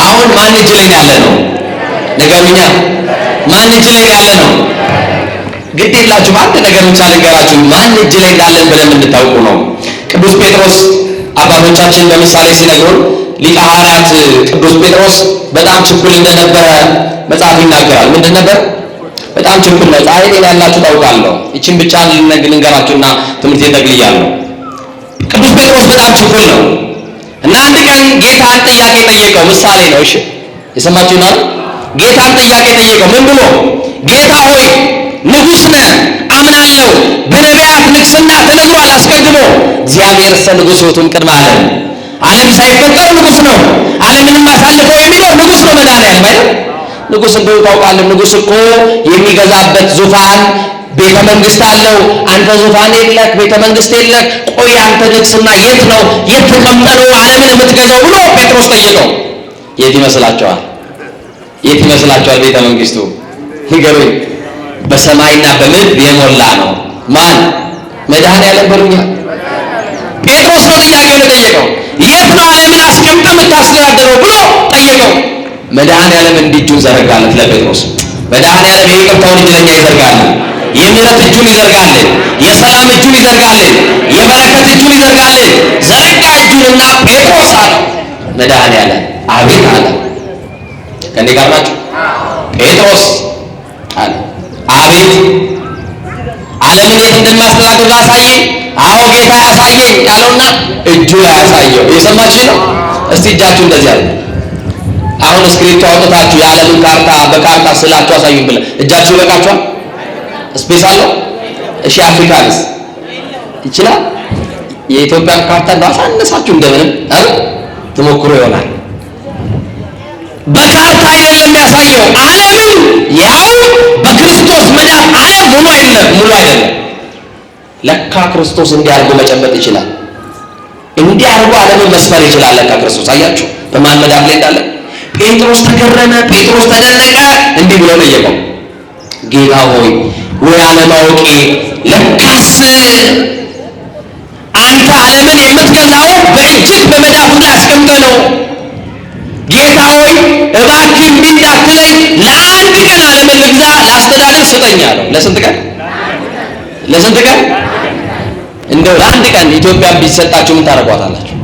አሁን ማን እጅ ላይ ያለ ነው? ንገሩኛ። ማን እጅ ላይ ያለ ነው? ግድ የላችሁም አንድ ነገር ብቻ ልንገራችሁ፣ ማን እጅ ላይ እንዳለን ብለን እንድታውቁ ነው። ቅዱስ ጴጥሮስ አባቶቻችን በምሳሌ ሲነግሩን ሊቀ ሐዋርያት ቅዱስ ጴጥሮስ በጣም ችኩል እንደነበረ መጽሐፍ ይናገራል። ምንድን ነበር? በጣም ችኩል ነው። ፀሐይ ጤና ያላችሁ ታውቃለሁ። ይችን ብቻ ልንገራችሁና ትምህርት ይጠቅልያለሁ። ቅዱስ ጴጥሮስ በጣም ችኩል ነው እና አንድ ቀን ጌታን ጥያቄ ጠየቀው። ምሳሌ ነው። እሺ የሰማችሁ ነው። ጌታን ጥያቄ ጠየቀው። ምን ብሎ? ጌታ ሆይ ንጉሥ ነህ አምናለሁ፣ በነቢያት ንግሥና ተነግሯል አስቀድሞ። እግዚአብሔር ንጉሥ ውእቱ እምቅድመ ዓለም፣ ዓለም ሳይፈጠር ንጉሥ ነው። ዓለምንም አሳልፎ የሚኖር ንጉሥ ነው መድኃኔዓለም አይደል? ንጉሥ እንደው ታውቃለህ፣ ንጉሥ እኮ የሚገዛበት ዙፋን ቤተ መንግስት አለው። አንተ ዙፋን የለህ፣ ቤተ መንግስት የለህ። ቆይ አንተ ንግሥና የት ነው? የት ተቀምጠህ ነው ዓለምን የምትገዛው ብሎ ጴጥሮስ ጠየቀው። የት ይመስላችኋል? የት ይመስላችኋል ቤተ መንግስቱ? ንገሩኝ። በሰማይና በምድር የሞላ ነው። ማን? መድኃኔዓለም በሉኛ። ጴጥሮስ ነው ጥያቄውን የጠየቀው። የት ነው ዓለምን አስቀምጠህ የምታስተዳድረው ብሎ ጠየቀው። መድኃኔዓለም እንዲህ እጁን ዘረጋለት ለጴጥሮስ። መድኃኔዓለም የይቅርታውን እጅ ለኛ ይዘርጋልን፣ የምህረት እጁን ይዘርጋልን፣ የሰላም እጁን ይዘርጋልን፣ የበረከት እጁን ይዘርጋልን። ዘረጋ እጁንና ጴጥሮስ አለው። መድኃኔዓለም አቤት አለ። ከእኔ ጋር ናቸው? ጴጥሮስ አለ አቤት። ዓለምን የት እንደማስተዳድር ላሳየኝ? አዎ ጌታ ያሳየኝ ያለውና እጁ ላይ ያሳየው። የሰማችሁ ነው? እስቲ እጃችሁ እንደዚህ አለ። አሁን እስክሪፕቱ አውጥታችሁ የዓለምን ካርታ በካርታ ስላችሁ አሳዩኝ ብለ እጃችሁ ይበቃችኋል? ስፔስ አለው? እሺ አፍሪካንስ ይችላል? የኢትዮጵያን ካርታ እንዳሳነሳችሁ እንደምንም ትሞክሩ ይሆናል። በካርታ አይደለም ያሳየው፣ ዓለምን ያው በክርስቶስ መዳፍ ዓለም ሙሉ አይደለም። ለካ ክርስቶስ እንዲህ አድርጎ መጨበጥ ይችላል። እንዲህ አድርጎ ዓለምን መስፈር ይችላል። ለካ ክርስቶስ አያችሁ በማን መዳፍ ላይ እንዳለ። ጴጥሮስ ተገረመ፣ ጴጥሮስ ተደነቀ። እንዲህ ብሎ ጠየቀው፣ ጌታ ሆይ ወይ አለማወቄ፣ ለካስ አንተ ዓለምን የምትገዛው በእጅህ በመዳፍ ላይ አስቀምጠህ ነው። ጌታ ሆይ እባክህ እምቢ እንዳትለኝ፣ ለአንድ ቀን ዓለምን ልግዛ ላስተዳድር ስጠኝ አለው። ለስንት ቀን? ለስንት ቀን? እንደው ለአንድ ቀን ኢትዮጵያ ቢሰጣችሁ ምን ታረጓታላችሁ?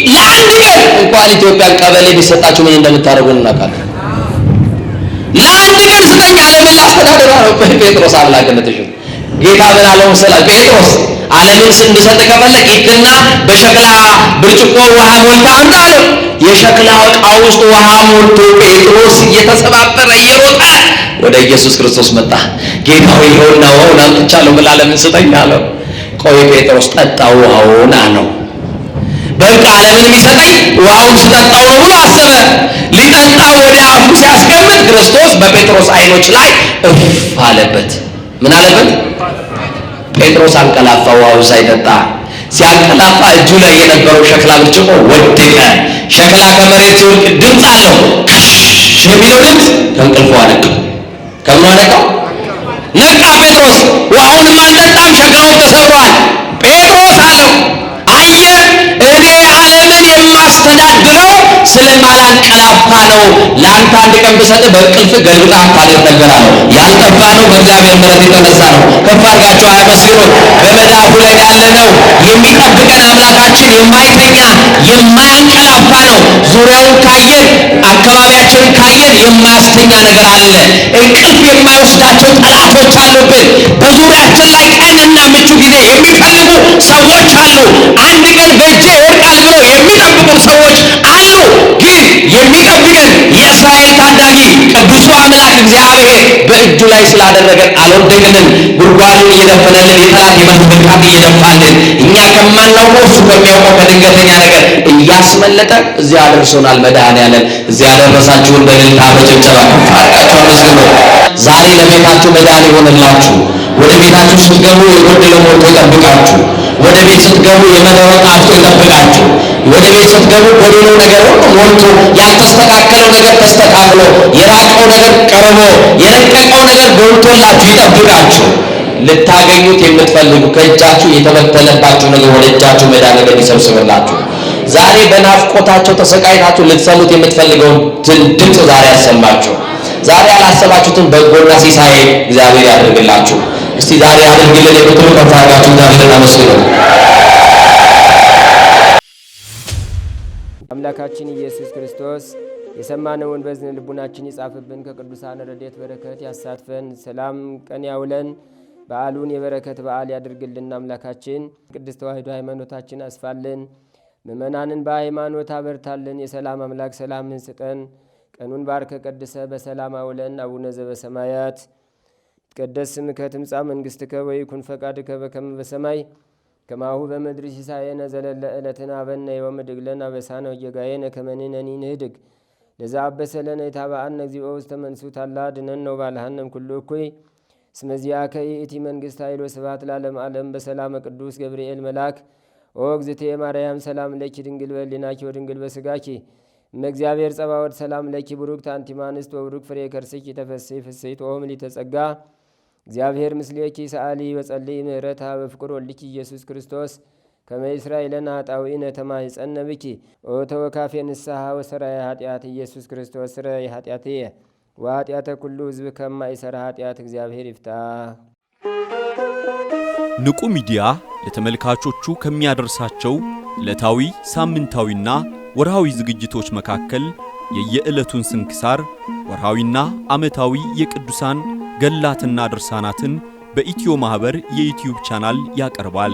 ለአንድ ቀን እንኳን ኢትዮጵያን ቀበሌ ቢሰጣችሁ ምን እንደምታደርጉ እናውቃለን። ለአንድ ቀን ስጠኝ ዓለምን ላስተዳድር አለው። ጴጥሮስ አምላክነትሽ ጌታ ምን አለው መሰላችሁ? ጴጥሮስ ዓለምን እንድሰጥ ከፈለግ ሂድና በሸክላ ብርጭቆ ውሃ ሞልታ አምጣ አለው። የሸክላ ዕቃ ውስጥ ውሃ ሞልቶ ጴጥሮስ እየተሰባበረ እየሮጠ ወደ ኢየሱስ ክርስቶስ መጣ። ጌታ ሆይ ይኸውና ውሃውን አምጥቻለሁ፣ ምን ዓለምን ስጠኝ አለው። ቆይ ጴጥሮስ ጠጣ ውሃውን አለው። በቃ ዓለምን የሚሰጠኝ ውሃውን ስጠጣው ነው ብሎ አሰበ። ሊጠጣ ወደ አፉ ሲያስገባ በጴጥሮስ አይኖች ላይ እፍ አለበት። ምን አለበት? ጴጥሮስ አንቀላፋ፣ ውሃውን ሳይጠጣ። ሲያንቀላፋ እጁ ላይ የነበረው ሸክላ ብርጭቆ ወደቀ። ሸክላ ከመሬት ሲወድቅ ድምፅ አለው። የሚለው ድምፅ ከእንቅልፉ አነቃው። ከምኑ አነቃው? ነቃ ጴጥሮስ። ውሃውንም አልጠጣም፣ ሸክላው ተሰብሯል። ጴጥሮስ አለው አየህ፣ እኔ ዓለምን የማስተዳድረው ስለማላንቀላፋ ነው። ለአንተ አንድ ቀን ብሰጥህ በእንቅልፍ ገልብጣ አታድር ነበር አለው። ያልጠፋ ነው በእግዚአብሔር ምሕረት የተነሳ ነው። ከፍ አድርጋችሁ አመስግኑት። በመዳፉ ላይ ያለነው የሚጠብቀን አምላካችን የማይተኛ የማያንቀላፋ ነው። ዙሪያውን ካየን፣ አካባቢያችንን ካየን የማያስተኛ ነገር አለ። እንቅልፍ የማይወስዳቸው ጠላቶች አሉብን። በዙሪያችን ላይ ቀንና ምቹ ጊዜ የሚፈልጉ ሰዎች አሉ። አንድ ቀን በእጄ ይወድቃል ብሎ የሚጠብቁ ሰዎች አሉ። ግን የሚጠብቀን የእስራኤል ታዳጊ ቅዱሱ አምላክ እግዚአብሔር በእጁ ላይ ስላደረገን አልወደቅንም። ጉድጓዱን እየደፈነልን የጠላት የመርዝ ብርቃት እየደፋልን እኛ ከማናውቀው እሱ ከሚያውቀው ከድንገተኛ ነገር እያስመለጠ እዚያ አደርሶናል። መድኃኔዓለም እዚያ ያደረሳችሁን በእልልታ በጭብጨባ ከፍ አድርጋችሁ አመስግኑ። ዛሬ ለቤታችሁ መዳን ይሆንላችሁ። ወደ ቤታችሁ ስትገቡ የጎደለው ሞልቶ ይጠብቃችሁ። ወደ ቤት ስትገቡ የመረረው ጣፍጦ ይጠብቃችሁ። ወደ ቤት ስትገቡ ጎደሎ ነገር ሁሉ ሞልቶ ያልተስተካከለው ነገር ተስተካክሎ የራቀው ነገር ቀርቦ የረቀቀው ነገር ጎልቶላችሁ ይጠብቃችሁ። ልታገኙት የምትፈልጉ ከእጃችሁ የተበተነባችሁ ነገር ወደ እጃችሁ መዳን ነገር ይሰብስብላችሁ። ዛሬ በናፍቆታቸው ተሰቃይታችሁ ልትሰሙት የምትፈልገውን ድምፅ ዛሬ ያሰማችሁ። ዛሬ ያላሰባችሁትን በጎና ሲሳይ እግዚአብሔር ያደርግላችሁ። እስቲ ዛሬ አድርግልን የምትሉ ከፍ አድርጋችሁ እግዚአብሔርን አመስግኑ። አምላካችን ኢየሱስ ክርስቶስ የሰማነውን በዝን ልቡናችን ይጻፍብን፣ ከቅዱሳን ረድኤት በረከት ያሳትፈን፣ ሰላም ቀን ያውለን፣ በዓሉን የበረከት በዓል ያድርግልን። አምላካችን ቅድስት ተዋሕዶ ሃይማኖታችን አስፋልን፣ ምእመናንን በሃይማኖት አበርታልን። የሰላም አምላክ ሰላምን ስጠን። ቀኑን ባርከ ቀድሰ በሰላም አውለን። አቡነ ዘበሰማያት ይትቀደስ ስምከ ትምጻእ መንግሥትከ ወይኩን ፈቃድከ በከመ በሰማይ ከማሁ በምድር ሲሳየነ ዘለለ ዕለትነ ሀበነ ዮም ወኅድግ ለነ አበሳነ ወጌጋየነ ከመ ንሕነኒ ንኅድግ ለዘአበሰ ለነ ኢታብአነ እግዚኦ ውስተ መንሱት አላ አድኅነነ ወባልሐነ እምኩሉ እኩይ እስመ ዚአከ ይእቲ መንግሥት ኃይል ወስብሐት ለዓለመ ዓለም። በሰላመ ቅዱስ ገብርኤል መልአክ ኦ እግዝእትየ ማርያም ሰላም ለኪ ድንግል በሕሊናኪ ወድንግል በሥጋኪ እመእግዚአብሔር ጸባኦት ሰላም ለኪ ቡሩክት አንቲ እምአንስት ወቡሩክ ፍሬ ከርሥኪ ተፈሥሒ ፍሥሕት ኦ ምልዕተ ጸጋ እግዚአብሔር ምስሌኪ ሰአሊ ወጸልይ ምህረታ በፍቅር ወልኪ ኢየሱስ ክርስቶስ ከመ ይሥራይ ለነ ኃጣውኢነ ተማኅፀነ ብኪ ኦ ተወካፌ ንስሐ ወሰራይ ኃጢአት ኢየሱስ ክርስቶስ ስረይ ኃጢአትየ ወኃጢአተ ኩሉ ሕዝብ ከማይሠራ ኃጢአት እግዚአብሔር ይፍታ። ንቁ ሚዲያ ለተመልካቾቹ ከሚያደርሳቸው ዕለታዊ ሳምንታዊና ወርሃዊ ዝግጅቶች መካከል የየዕለቱን ስንክሳር ወርሃዊና ዓመታዊ የቅዱሳን ገላትና ድርሳናትን በኢትዮ ማህበር የዩቲዩብ ቻናል ያቀርባል።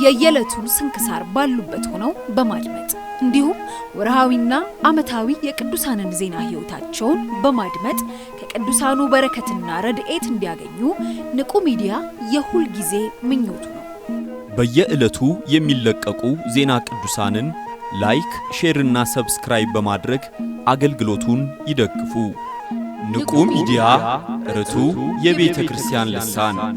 የየዕለቱን ስንክሳር ባሉበት ሆነው በማድመጥ እንዲሁም ወርሃዊና ዓመታዊ የቅዱሳንን ዜና ሕይወታቸውን በማድመጥ ከቅዱሳኑ በረከትና ረድኤት እንዲያገኙ ንቁ ሚዲያ የሁል ጊዜ ምኞቱ ነው። በየዕለቱ የሚለቀቁ ዜና ቅዱሳንን ላይክ፣ ሼርና ሰብስክራይብ በማድረግ አገልግሎቱን ይደግፉ። ንቁ ሚዲያ ርቱ የቤተ ክርስቲያን ልሳን